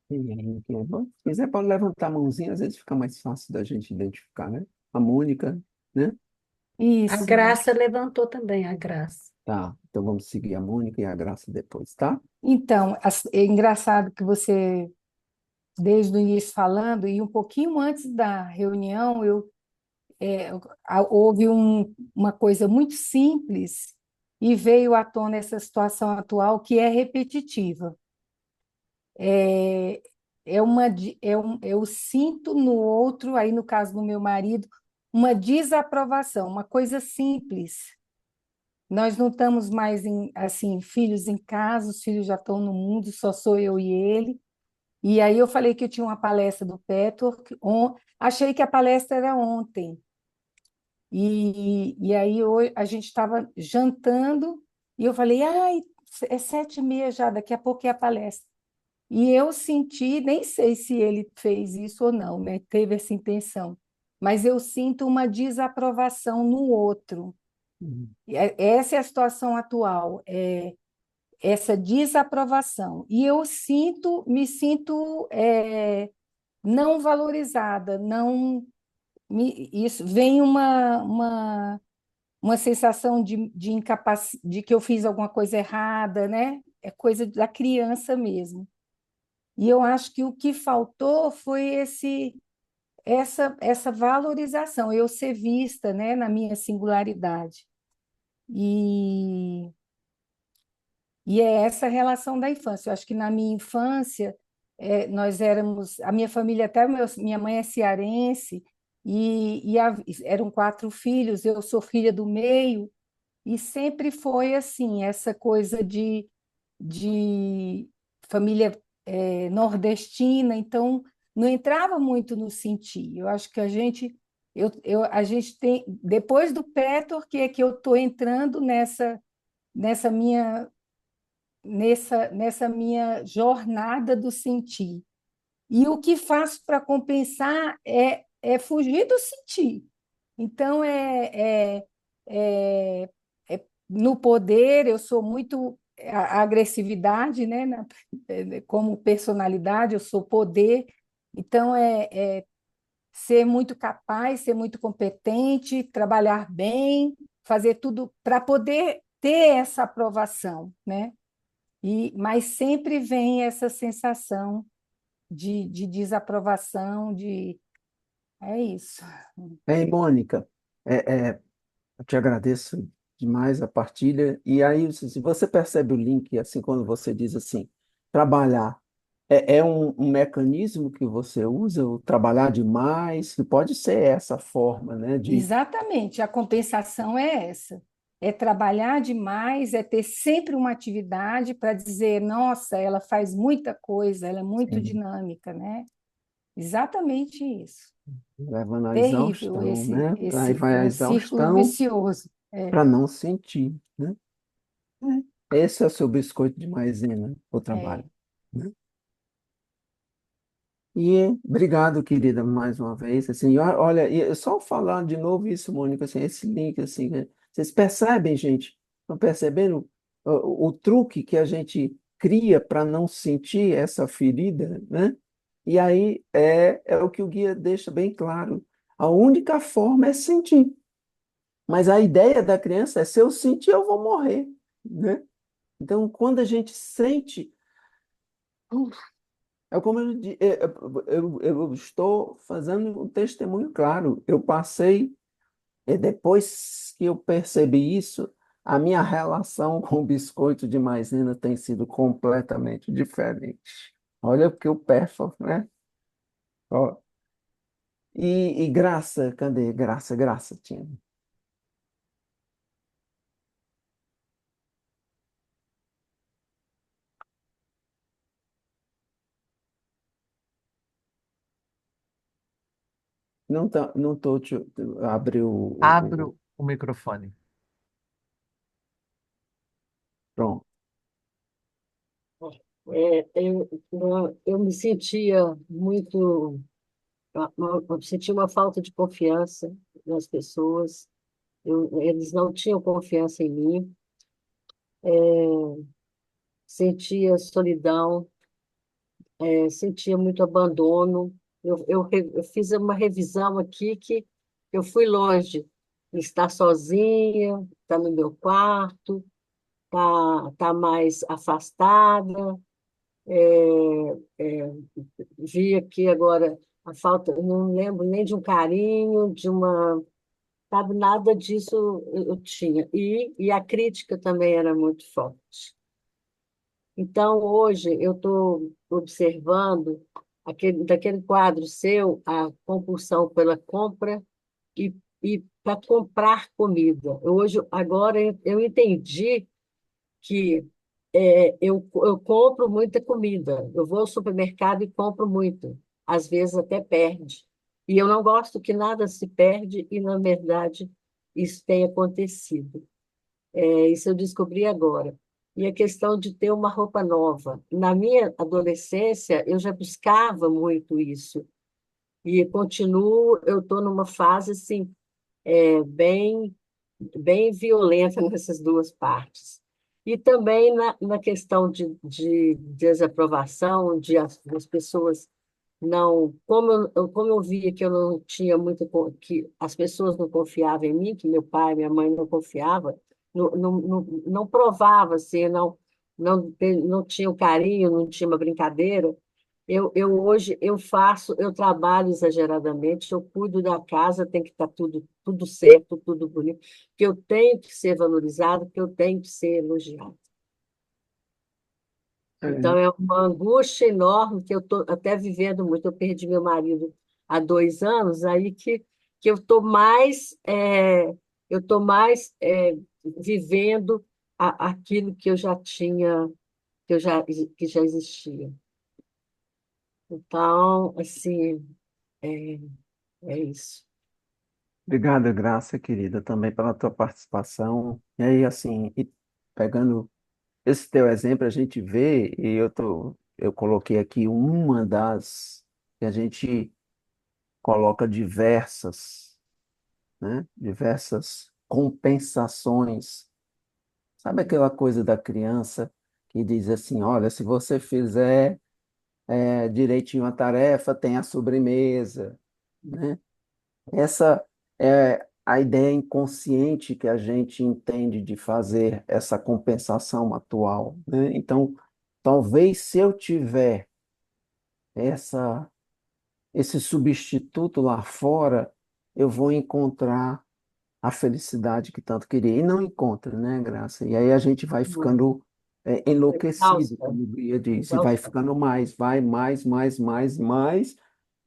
Ninguém aqui. Bom, se quiser, pode levantar a mãozinha, às vezes fica mais fácil da gente identificar, né? A Mônica, né? A Isso. Graça levantou também, a Graça. Tá, então vamos seguir a Mônica e a Graça depois, tá? Então, é engraçado que você, desde o início falando, e um pouquinho antes da reunião, houve uma coisa muito simples e veio à tona essa situação atual que é repetitiva. É, eu sinto no outro, aí no caso do meu marido, uma desaprovação, uma coisa simples. Nós não estamos mais assim, filhos em casa, os filhos já estão no mundo, só sou eu e ele. E aí eu falei que eu tinha uma palestra do Petwork, achei que a palestra era ontem. E aí a gente estava jantando e eu falei, ai, é 7h30 já, daqui a pouco é a palestra. E eu senti, nem sei se ele fez isso ou não, né? Teve essa intenção, mas eu sinto uma desaprovação no outro. Uhum. Essa é a situação atual, essa desaprovação. E eu me sinto não valorizada, não isso vem uma sensação de de que eu fiz alguma coisa errada, né? É coisa da criança mesmo. E eu acho que o que faltou foi essa valorização, eu ser vista, né, na minha singularidade. E, e é essa relação da infância. Eu acho que na minha infância, nós éramos, a minha família, até minha mãe é cearense, eram 4 filhos, eu sou filha do meio, e sempre foi assim, essa coisa de família nordestina, então não entrava muito no sentir. Eu acho que a gente tem, depois do Petor, que é que eu estou entrando nessa minha, nessa minha jornada do sentir. E o que faço para compensar é fugir do sentir. Então, é, no poder, eu sou muito a agressividade, né? Como personalidade, eu sou poder. Então, ser muito capaz, ser muito competente, trabalhar bem, fazer tudo para poder ter essa aprovação, né? Mas sempre vem essa sensação de desaprovação, é isso. Ei, Mônica, eu te agradeço demais a partilha. E aí, se você percebe o link, assim, quando você diz assim, trabalhar, é um mecanismo que você usa, o trabalhar demais, que pode ser essa forma, né, de... Exatamente, a compensação é essa. É trabalhar demais, é ter sempre uma atividade para dizer, nossa, ela faz muita coisa, ela é muito Sim, dinâmica, né? Exatamente isso. levando à Terrível exaustão, né? Aí esse vai a um círculo exaustão vicioso. para não sentir, né? Esse é o seu biscoito de maisena, o trabalho, É. né? E obrigado, querida, mais uma vez. Assim, olha, e só falar de novo isso, Mônica, assim, esse link, assim, né? Vocês percebem, gente? Estão percebendo o truque que a gente cria para não sentir essa ferida, né? E aí é o que o guia deixa bem claro. A única forma é sentir. Mas a ideia da criança é: se eu sentir, eu vou morrer, né? Então, quando a gente sente, é como eu estou fazendo um testemunho claro. Eu passei, e depois que eu percebi isso, a minha relação com o biscoito de maisena tem sido completamente diferente. Olha o que eu perfo, né? Ó, e graça, cadê? Graça, graça, tinha. Não tá, não tô, abriu Abro o microfone. pronto. Eu me sentia muito, eu sentia uma falta de confiança nas pessoas, eles não tinham confiança em mim, sentia solidão, sentia muito abandono. Eu fiz uma revisão aqui que eu fui longe, estar sozinha, estar no meu quarto, estar mais afastada. Vi aqui agora a falta, eu não lembro nem de um carinho, de uma, sabe, nada disso eu tinha. E a crítica também era muito forte. Então, hoje, eu estou observando daquele quadro seu, a compulsão pela compra e, e para comprar comida. Agora, eu entendi que eu compro muita comida. Eu vou ao supermercado e compro muito. Às vezes até perde. E eu não gosto que nada se perde e, na verdade, isso tem acontecido. Isso eu descobri agora. E a questão de ter uma roupa nova. Na minha adolescência, eu já buscava muito isso. E continuo, eu estou numa fase assim, bem, bem violenta nessas duas partes. E também na questão de desaprovação, as pessoas não. Como eu via que eu não tinha muito. Que as pessoas não confiavam em mim, que meu pai, minha mãe não confiavam, não provava, assim, não tinha um carinho, não tinha uma brincadeira. Eu hoje eu trabalho exageradamente, eu cuido da casa, tem que estar tudo certo, tudo bonito, que eu tenho que ser valorizado, que eu tenho que ser elogiado. Então, é uma angústia enorme que eu estou até vivendo muito. Eu perdi meu marido há 2 anos, aí que eu tô mais vivendo aquilo que eu já tinha, que já existia. Então, assim, é, é isso. Obrigado, Graça, querida, também pela tua participação. E aí, assim, pegando esse teu exemplo, a gente vê, e eu coloquei aqui uma das que a gente coloca diversas, né? Diversas compensações. Sabe aquela coisa da criança que diz assim, olha, se você fizer direitinho a tarefa, tem a sobremesa, né? Essa é a ideia inconsciente que a gente entende de fazer essa compensação atual, né? Então, talvez se eu tiver essa, esse substituto lá fora, eu vou encontrar a felicidade que tanto queria. E não encontra, né, Graça? E aí a gente vai ficando enlouquecido, Exausta, como o Guia disse, e vai exausta. ficando mais, vai mais, mais, mais, mais,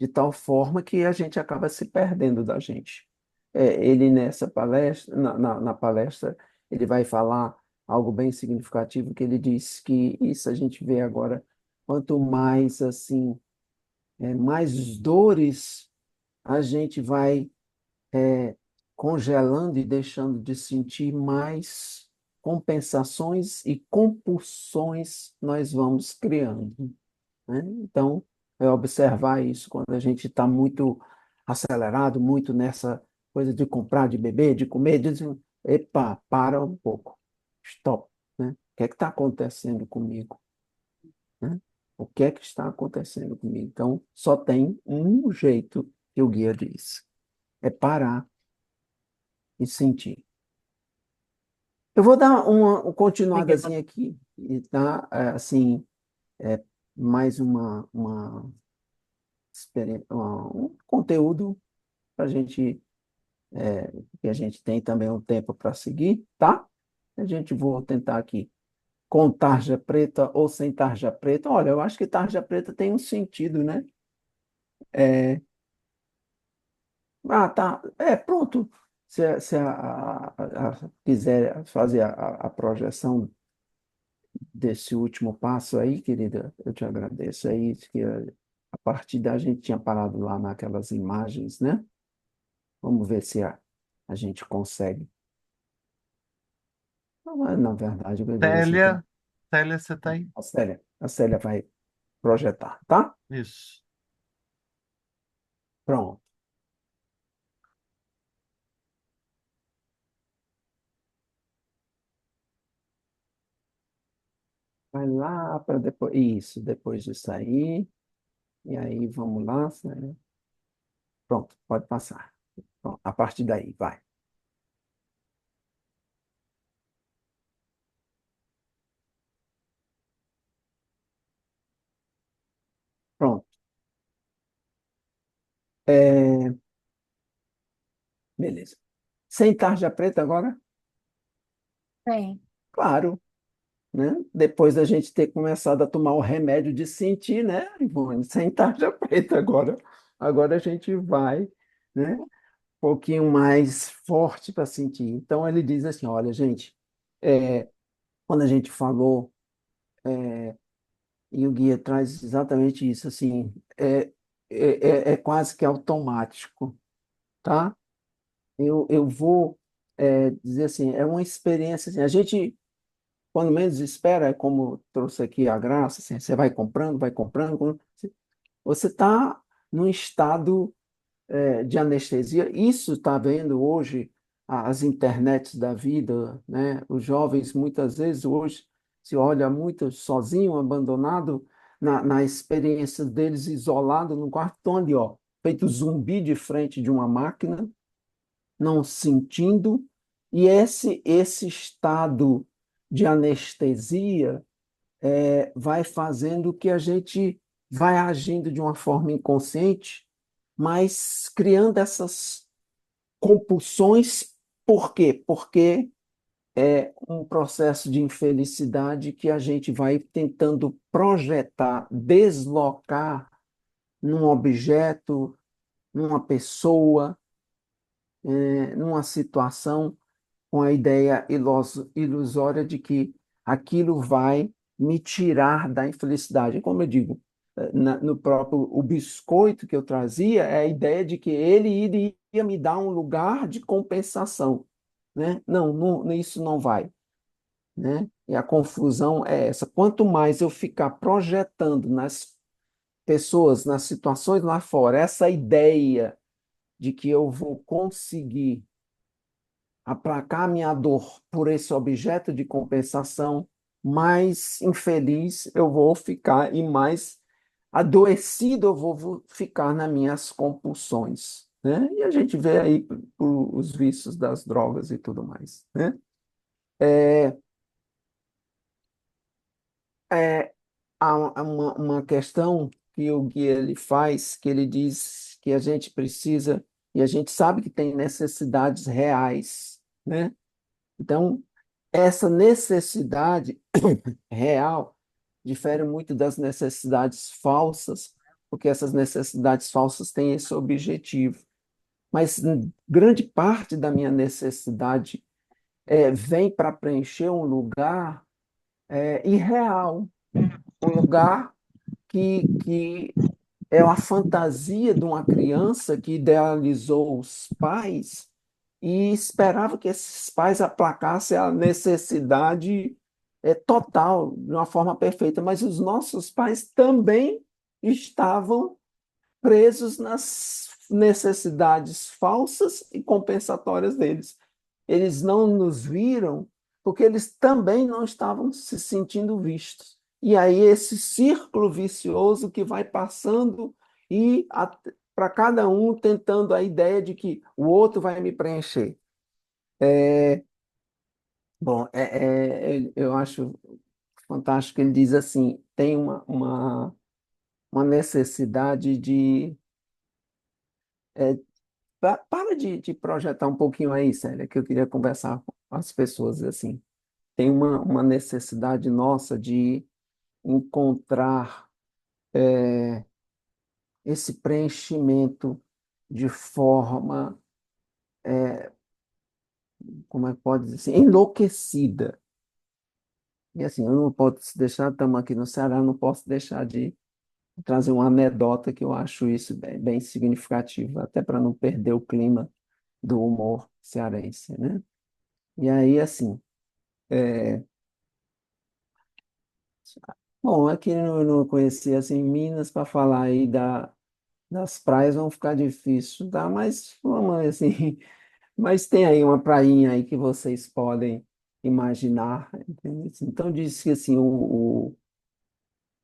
de tal forma que a gente acaba se perdendo da gente. Ele nessa palestra, na palestra, ele vai falar algo bem significativo, que ele diz que isso a gente vê agora, quanto mais assim, mais dores a gente vai congelando e deixando de sentir, mais compensações e compulsões nós vamos criando, né? Então, é observar isso quando a gente está muito acelerado, muito nessa coisa de comprar, de beber, de comer, de dizer, epa, para um pouco, stop, né? O que é que está acontecendo comigo, né? O que é que está acontecendo comigo? Então, só tem um jeito que o guia diz, é parar e sentir. Eu vou dar uma Obrigada. continuadazinha aqui, e tá, assim, é, mais um conteúdo para a gente, que a gente tem também um tempo para seguir, tá? A gente vou tentar aqui com tarja preta ou sem tarja preta. Olha, eu acho que tarja preta tem um sentido, né? É, tá. Pronto. Se quiser fazer a projeção desse último passo aí, querida, eu te agradeço aí, que a partir da gente tinha parado lá naquelas imagens, né? Vamos ver se a gente consegue. Não, mas, na verdade, eu digo assim, Célia, Célia, você tá aí? a Célia vai projetar, tá? Isso. Pronto. Vai lá para depois. Isso, depois disso aí. E aí, vamos lá, Célia. Pronto, pode passar. Pronto, a partir daí, vai. Pronto. É, beleza. Sem tarja preta agora? Tem. Claro, né? Depois da gente ter começado a tomar o remédio de sentir, né, Ivone? Sem tarja preta agora. Agora a gente vai, né, um pouquinho mais forte para sentir. Então ele diz assim, olha, gente, quando a gente falou E o guia traz exatamente isso, assim, é quase que automático, tá? Eu vou dizer assim, é uma experiência, assim, a gente, quando menos espera, é como trouxe aqui a Graça, assim, você vai comprando, você está num estado de anestesia. Isso está vendo hoje as internets da vida, né? Os jovens muitas vezes hoje se olha muito sozinho, abandonado na experiência deles, isolado num quarto, estão ali, ó, feito zumbi de frente de uma máquina, não sentindo, e esse estado de anestesia vai fazendo que a gente vai agindo de uma forma inconsciente, mas criando essas compulsões. Por quê? Porque é um processo de infelicidade que a gente vai tentando projetar, deslocar num objeto, numa pessoa, numa situação, com a ideia ilusória de que aquilo vai me tirar da infelicidade. Como eu digo, no próprio o biscoito que eu trazia, é a ideia de que ele iria me dar um lugar de compensação, né? Não, isso não vai, né? E a confusão é essa. Quanto mais eu ficar projetando nas pessoas, nas situações lá fora, essa ideia de que eu vou conseguir aplacar minha dor por esse objeto de compensação, mais infeliz eu vou ficar e mais adoecido eu vou ficar nas minhas compulsões, né? E a gente vê aí os vícios das drogas e tudo mais, né? É, há uma questão que o Gui ele faz, que ele diz que a gente precisa, e a gente sabe que tem necessidades reais, né? Então, essa necessidade real difere muito das necessidades falsas, porque essas necessidades falsas têm esse objetivo. Mas grande parte da minha necessidade vem para preencher um lugar irreal, um lugar que é a fantasia de uma criança que idealizou os pais e esperava que esses pais aplacassem a necessidade total, de uma forma perfeita. Mas os nossos pais também estavam presos nas necessidades falsas e compensatórias deles. Eles não nos viram porque eles também não estavam se sentindo vistos. E aí esse círculo vicioso que vai passando e para cada um tentando a ideia de que o outro vai me preencher. Bom, eu acho fantástico. Ele diz assim, tem uma necessidade de para de projetar um pouquinho aí, Célia, que eu queria conversar com as pessoas assim. Tem uma necessidade nossa de encontrar esse preenchimento de forma, como é que pode dizer assim, enlouquecida. E assim, eu não posso deixar, estamos aqui no Ceará, não posso deixar de trazer uma anedota que eu acho isso bem significativo, até para não perder o clima do humor cearense, né? E aí, assim, bom, aqui eu não conhecia assim, Minas para falar aí das praias vão ficar difícil, tá? Mas vamos assim, mas tem aí uma prainha aí que vocês podem imaginar, entendeu? Então diz que assim o,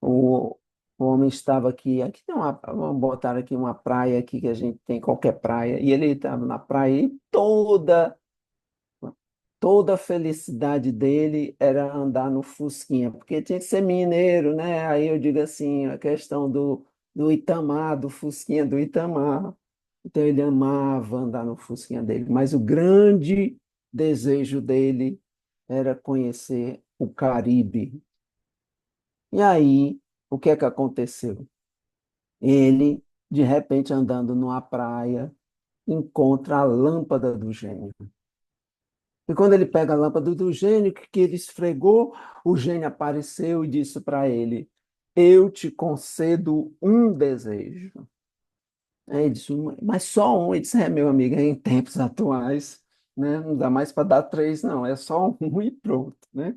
o homem estava aqui tem vamos botar aqui uma praia aqui que a gente tem qualquer praia, e ele estava na praia e toda a felicidade dele era andar no Fusquinha, porque tinha que ser mineiro, né? Aí eu digo assim, a questão do Itamar, do Fusquinha do Itamar. Então ele amava andar no Fusquinha dele, mas o grande desejo dele era conhecer o Caribe. E aí, o que é que aconteceu? Ele, de repente, andando numa praia, encontra a lâmpada do gênio. E quando ele pega a lâmpada do gênio, que ele esfregou, o gênio apareceu e disse para ele: Eu te concedo um desejo. Aí ele disse: Mas só um? Ele disse: Meu amigo, em tempos atuais, né, não dá mais para dar três, não, é só um e pronto, né?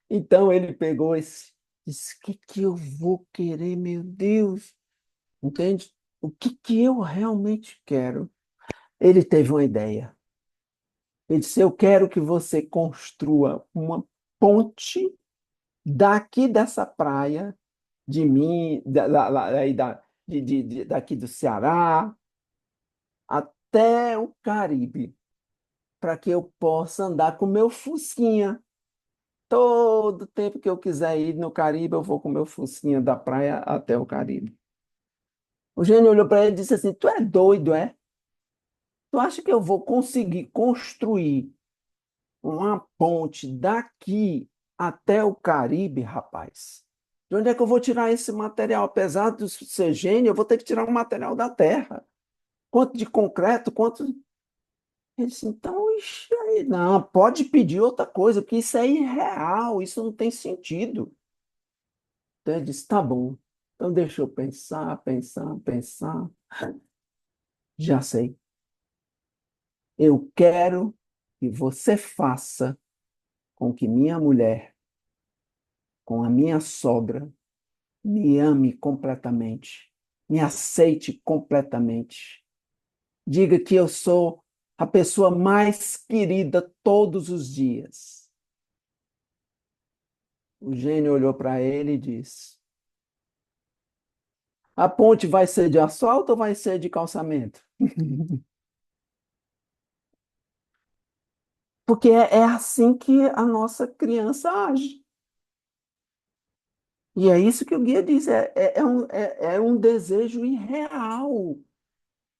Então ele pegou esse, disse: O que que eu vou querer, meu Deus? Entende? O que que eu realmente quero? Ele teve uma ideia. Ele disse: Eu quero que você construa uma ponte daqui dessa praia, de mim, daqui do Ceará, até o Caribe, para que eu possa andar com meu Fusquinha. Todo tempo que eu quiser ir no Caribe, eu vou com meu Fusquinha da praia até o Caribe. O gênio olhou para ele e disse assim: Tu é doido, é? Tu acha que eu vou conseguir construir uma ponte daqui até o Caribe, rapaz? De onde é que eu vou tirar esse material? Apesar de ser gênio, eu vou ter que tirar um material da terra. Quanto de concreto, quanto. Ele disse: Então, ixi, aí, não, pode pedir outra coisa, porque isso é irreal, isso não tem sentido. Então ele disse: Tá bom. Então deixa eu pensar, pensar, pensar. Já sei. Eu quero que você faça com que minha mulher, com a minha sogra, me ame completamente, me aceite completamente. Diga que eu sou a pessoa mais querida todos os dias. O gênio olhou para ele e disse: A ponte vai ser de asfalto ou vai ser de calçamento? Porque é assim que a nossa criança age. E é isso que o guia diz: é um desejo irreal.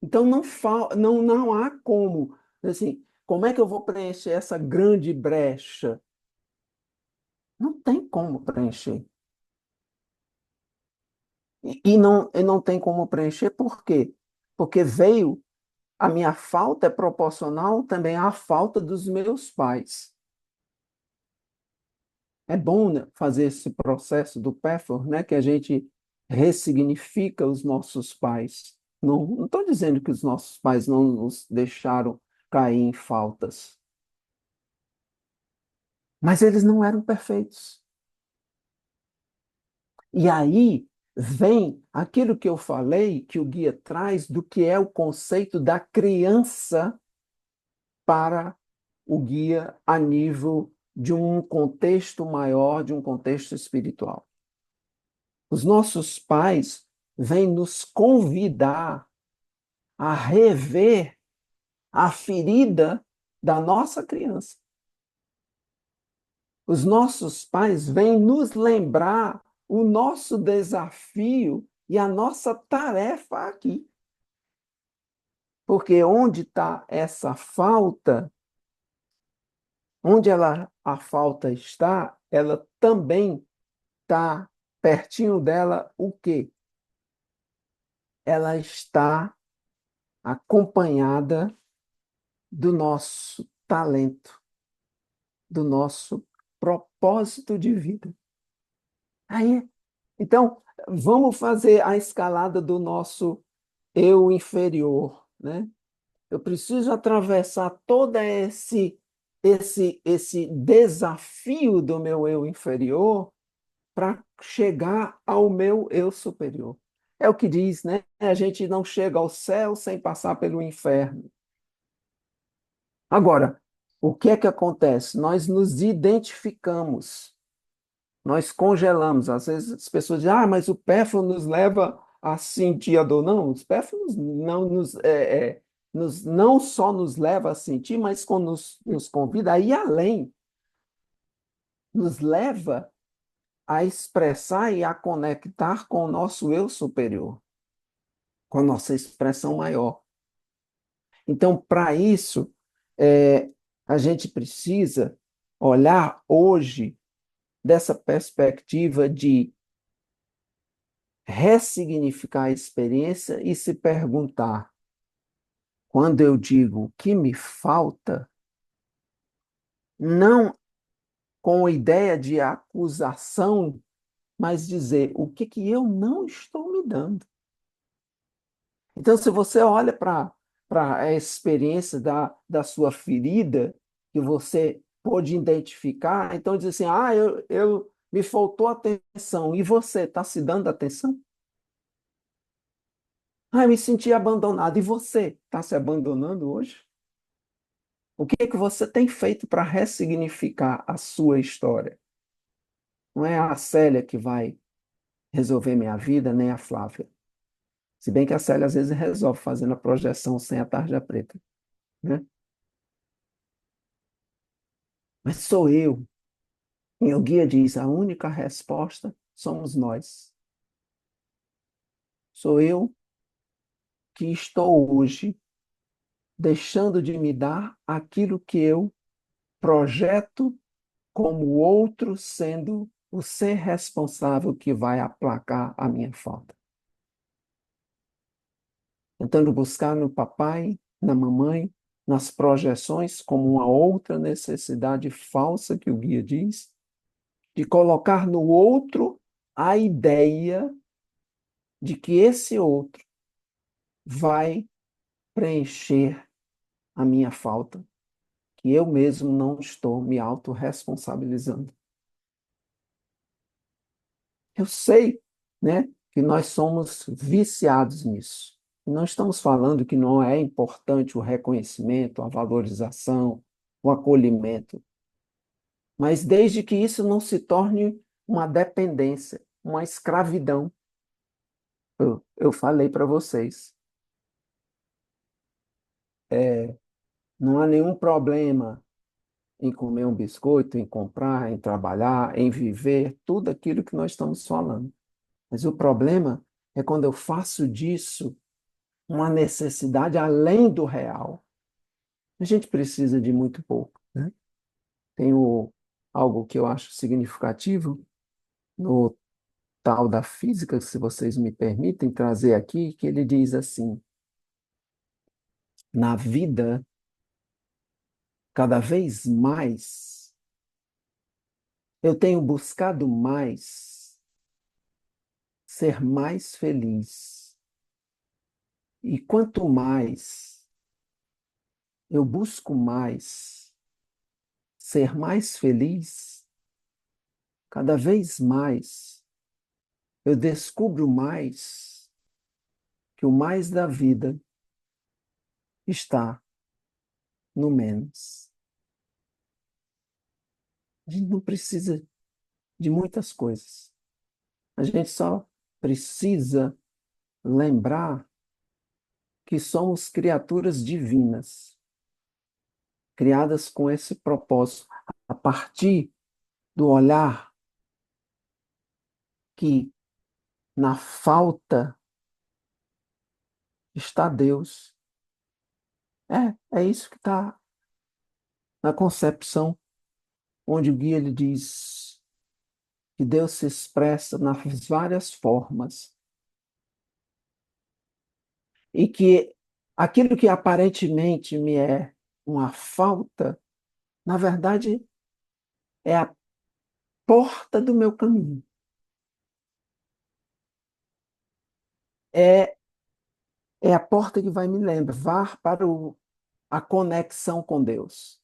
Então não há como. Assim, como é que eu vou preencher essa grande brecha? Não tem como preencher. E não tem como preencher por quê? Porque veio, a minha falta é proporcional também à falta dos meus pais. É bom, né, fazer esse processo do PEFOR, né, que a gente ressignifica os nossos pais. Não estou dizendo que os nossos pais não nos deixaram cair em faltas, mas eles não eram perfeitos. E aí vem aquilo que eu falei, que o guia traz, do que é o conceito da criança para o guia a nível de um contexto maior, de um contexto espiritual. Os nossos pais vêm nos convidar a rever a ferida da nossa criança. Os nossos pais vêm nos lembrar o nosso desafio e a nossa tarefa aqui. Porque onde está essa falta, onde a falta está, ela também está pertinho dela o quê? Ela está acompanhada do nosso talento, do nosso propósito de vida. Aí, então, vamos fazer a escalada do nosso eu inferior, né? Eu preciso atravessar todo esse desafio do meu eu inferior para chegar ao meu eu superior. É o que diz, né? A gente não chega ao céu sem passar pelo inferno. Agora, o que é que acontece? Nós nos identificamos, nós congelamos. Às vezes as pessoas dizem: mas o pérfume nos leva a sentir a dor. Não, os pérfumos não só nos leva a sentir, mas quando nos convida a ir além, nos leva a expressar e a conectar com o nosso eu superior, com a nossa expressão maior. Então, para isso, é, a gente precisa olhar hoje dessa perspectiva de ressignificar a experiência e se perguntar: quando eu digo o que me falta, não com a ideia de acusação, mas dizer o que que eu não estou me dando. Então, se você olha para a experiência da sua ferida, que você pôde identificar, então diz assim, me faltou atenção. E você está se dando atenção? Ah, eu me senti abandonado. E você está se abandonando hoje? O que é que você tem feito para ressignificar a sua história? Não é a Célia que vai resolver minha vida, nem a Flávia. Se bem que a Célia às vezes resolve fazendo a projeção sem a tarja preta, né? Mas sou eu. E o guia diz: a única resposta somos nós. Sou eu que estou hoje deixando de me dar aquilo que eu projeto como o outro sendo o ser responsável que vai aplacar a minha falta. Tentando buscar no papai, na mamãe, nas projeções como uma outra necessidade falsa que o guia diz, de colocar no outro a ideia de que esse outro vai preencher a minha falta, que eu mesmo não estou me autorresponsabilizando. Eu sei, né, que nós somos viciados nisso. Não estamos falando que não é importante o reconhecimento, a valorização, o acolhimento, mas desde que isso não se torne uma dependência, uma escravidão. Eu falei para vocês, não há nenhum problema em comer um biscoito, em comprar, em trabalhar, em viver, tudo aquilo que nós estamos falando. Mas o problema é quando eu faço disso uma necessidade além do real. A gente precisa de muito pouco, né? Algo que eu acho significativo no tal da física, se vocês me permitem trazer aqui, que ele diz assim: na vida, cada vez mais, eu tenho buscado mais ser mais feliz. E quanto mais eu busco mais ser mais feliz, cada vez mais eu descubro mais que o mais da vida está no menos. A gente não precisa de muitas coisas. A gente só precisa lembrar que somos criaturas divinas, criadas com esse propósito, a partir do olhar que na falta está Deus. É isso que está na concepção, onde o guia ele diz que Deus se expressa nas várias formas e que aquilo que aparentemente me é uma falta, na verdade, é a porta do meu caminho. É, é a porta que vai me levar para a conexão com Deus.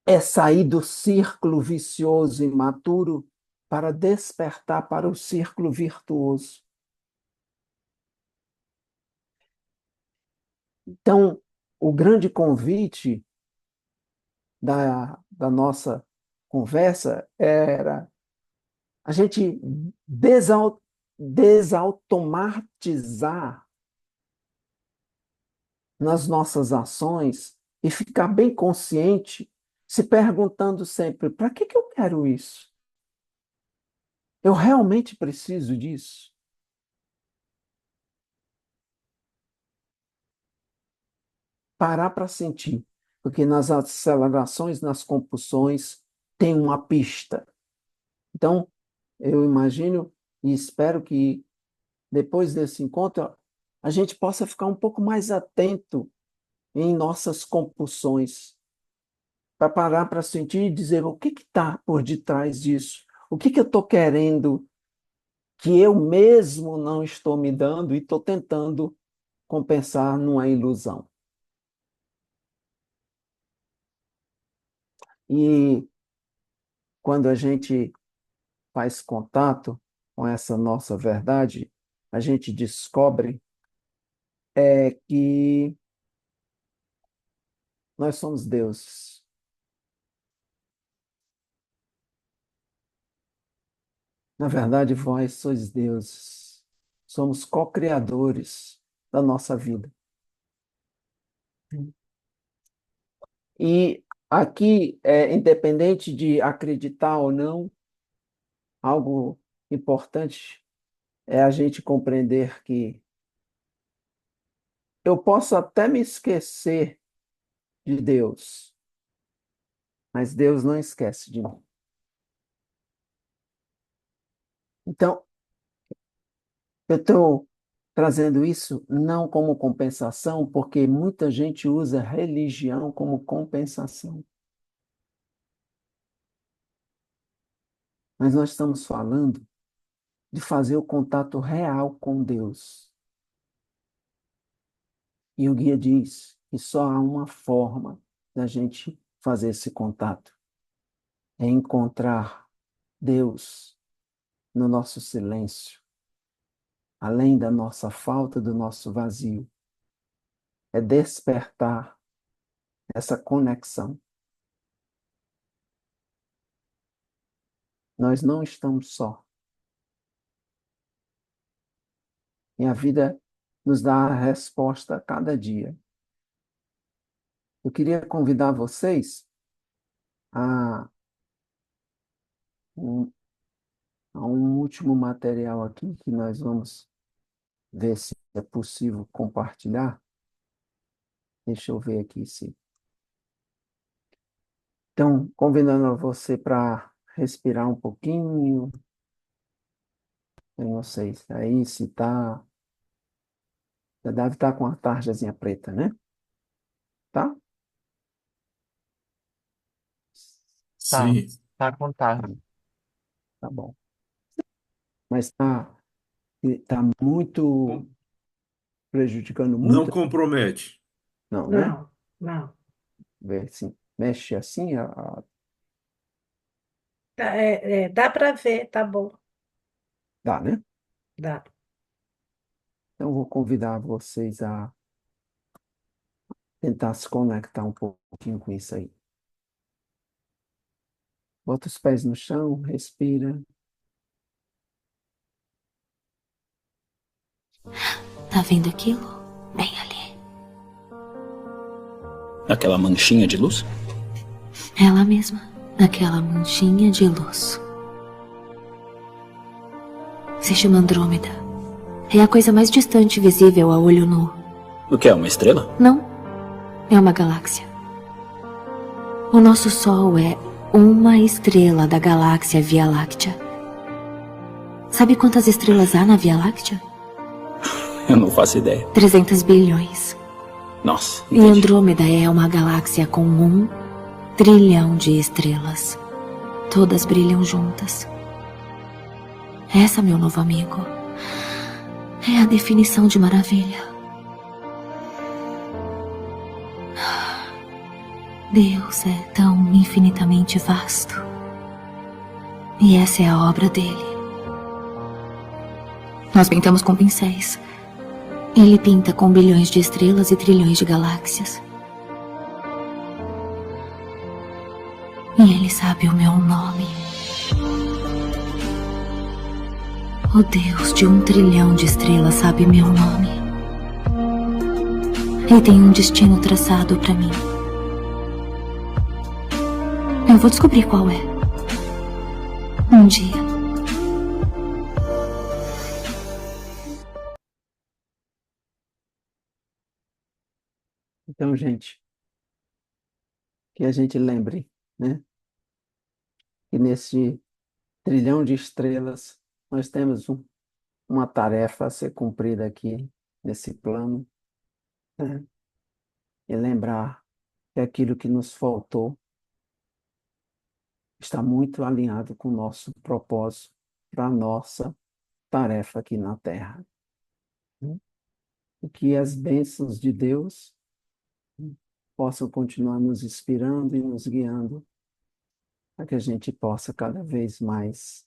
É sair do círculo vicioso imaturo para despertar para o círculo virtuoso. Então, o grande convite da nossa conversa era a gente desautomatizar nas nossas ações e ficar bem consciente, se perguntando sempre: para que eu quero isso? Eu realmente preciso disso? Parar para sentir, porque nas acelerações, nas compulsões, tem uma pista. Então, eu imagino e espero que depois desse encontro a gente possa ficar um pouco mais atento em nossas compulsões, para parar para sentir e dizer o que está por detrás disso, o que eu estou querendo que eu mesmo não estou me dando e estou tentando compensar numa ilusão. E quando a gente faz contato com essa nossa verdade, a gente descobre que nós somos deuses. Na verdade, vós sois deuses. Somos co-criadores da nossa vida. E aqui, independente de acreditar ou não, algo importante é a gente compreender que eu posso até me esquecer de Deus, mas Deus não esquece de mim. Então, eu estou trazendo isso não como compensação, porque muita gente usa religião como compensação. Mas nós estamos falando de fazer o contato real com Deus. E o guia diz que só há uma forma da gente fazer esse contato. É encontrar Deus no nosso silêncio, além da nossa falta, do nosso vazio. É despertar essa conexão. Nós não estamos só. E a vida nos dá a resposta a cada dia. Eu queria convidar vocês a um, a um último material aqui que nós vamos ver se é possível compartilhar. Deixa eu ver aqui se. Então, convidando a você para respirar um pouquinho. Eu não sei se aí se está. Já deve estar com a tarjazinha preta, né? Tá? Tá, Sim. tá com tarde. Tá bom. Mas tá muito Com- prejudicando Não muito? compromete. Não, né? Não, não. Vê assim, mexe assim, Dá para ver, tá bom. dá, né? Dá. Então, eu vou convidar vocês a tentar se conectar um pouquinho com isso aí. Bota os pés no chão, respira. Tá vendo aquilo? Bem ali. Aquela manchinha de luz? Ela mesma. Aquela manchinha de luz. Se chama Andrômeda. É a coisa mais distante visível a olho nu. O que é, uma estrela? Não. É uma galáxia. O nosso Sol é uma estrela da galáxia Via Láctea. Sabe quantas estrelas há na Via Láctea? Eu não faço ideia. 300 bilhões. Nossa, E entendi. Andrômeda é uma galáxia com 1 trilhão de estrelas. Todas brilham juntas. Essa, meu novo amigo, é a definição de maravilha. Deus é tão infinitamente vasto. E essa é a obra dele. Nós pintamos com pincéis. Ele pinta com bilhões de estrelas e trilhões de galáxias. E ele sabe o meu nome. O Deus de 1 trilhão de estrelas sabe meu nome. Ele tem um destino traçado para mim. Eu vou descobrir qual é. Um dia. Então, gente, que a gente lembre, né? Que nesse trilhão de estrelas nós temos uma tarefa a ser cumprida aqui nesse plano, né? e lembrar que aquilo que nos faltou está muito alinhado com o nosso propósito para a nossa tarefa aqui na Terra. E que as bênçãos de Deus possam continuar nos inspirando e nos guiando para que a gente possa cada vez mais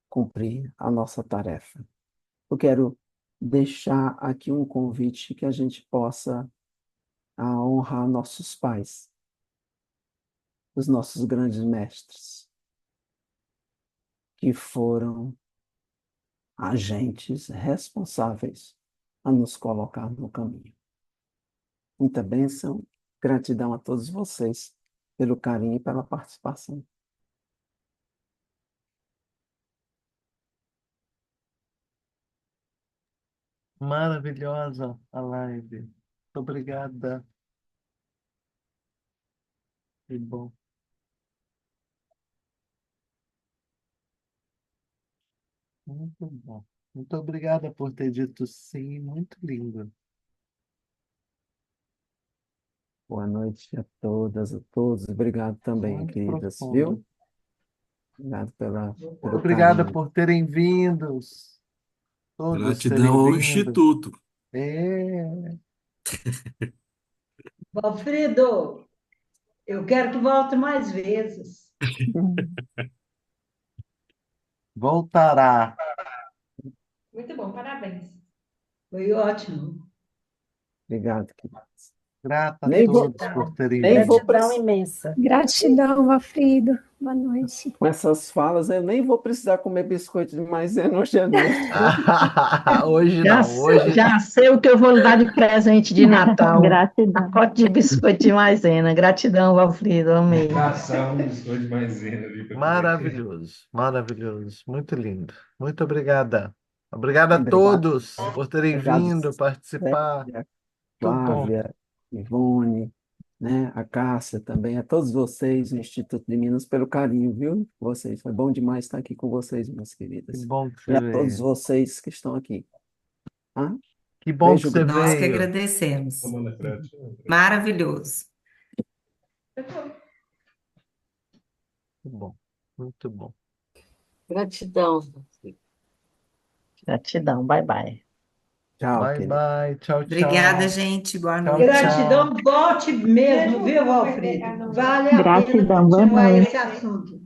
cumprir a nossa tarefa. Eu quero deixar aqui um convite que a gente possa honrar nossos pais, os nossos grandes mestres, que foram agentes responsáveis a nos colocar no caminho. Muita bênção, gratidão a todos vocês pelo carinho e pela participação. Maravilhosa a live. Muito obrigada. Que bom. Muito bom. Muito obrigada por ter dito sim. Muito lindo. Boa noite a todas, a todos. Obrigado também, Muito queridas, profundo. viu? Obrigado pelo Obrigada carinho. por terem vindos. Todos Gratidão terem ao vindo. Instituto. É. Valfrido, eu quero que volte mais vezes. Voltará. Muito bom, parabéns. Foi ótimo. Obrigado, queridas. Grata a Nem vou, todos por terem nem vou vindo. Gratidão imensa. Gratidão, Valfrido. Boa noite. Com essas falas, eu nem vou precisar comer biscoito de maisena hoje à noite. Hoje Já, não, hoje já sei o que eu vou lhe dar de presente de Natal. Gratidão. Pacote de biscoito de maisena. Gratidão, Valfrido, amei. Caçar um biscoito de maisena ali para comer. maravilhoso, maravilhoso, muito lindo. Muito obrigada. Obrigada a Obrigado. todos por terem Obrigado, vindo participar. Célia, Muito bom. Flávia, Ivone, né, a Cássia também, a todos vocês, o Instituto de Minas, pelo carinho, viu? Vocês, foi bom demais estar aqui com vocês, minhas Que queridas. bom que E você a todos veio. vocês que estão aqui. Tá? Que bom que Beijo você grande. Nós que veio. agradecemos. Amanda Fred. Maravilhoso. Que bom, muito bom. Gratidão. Gratidão, bye bye. Tchau, Bye, querido. bye. Tchau, Obrigada, tchau. gente. Boa Tchau, noite. Gratidão, volte mesmo, viu, Valfrido? Vale a pena Gratidão, boa continuar noite. esse assunto.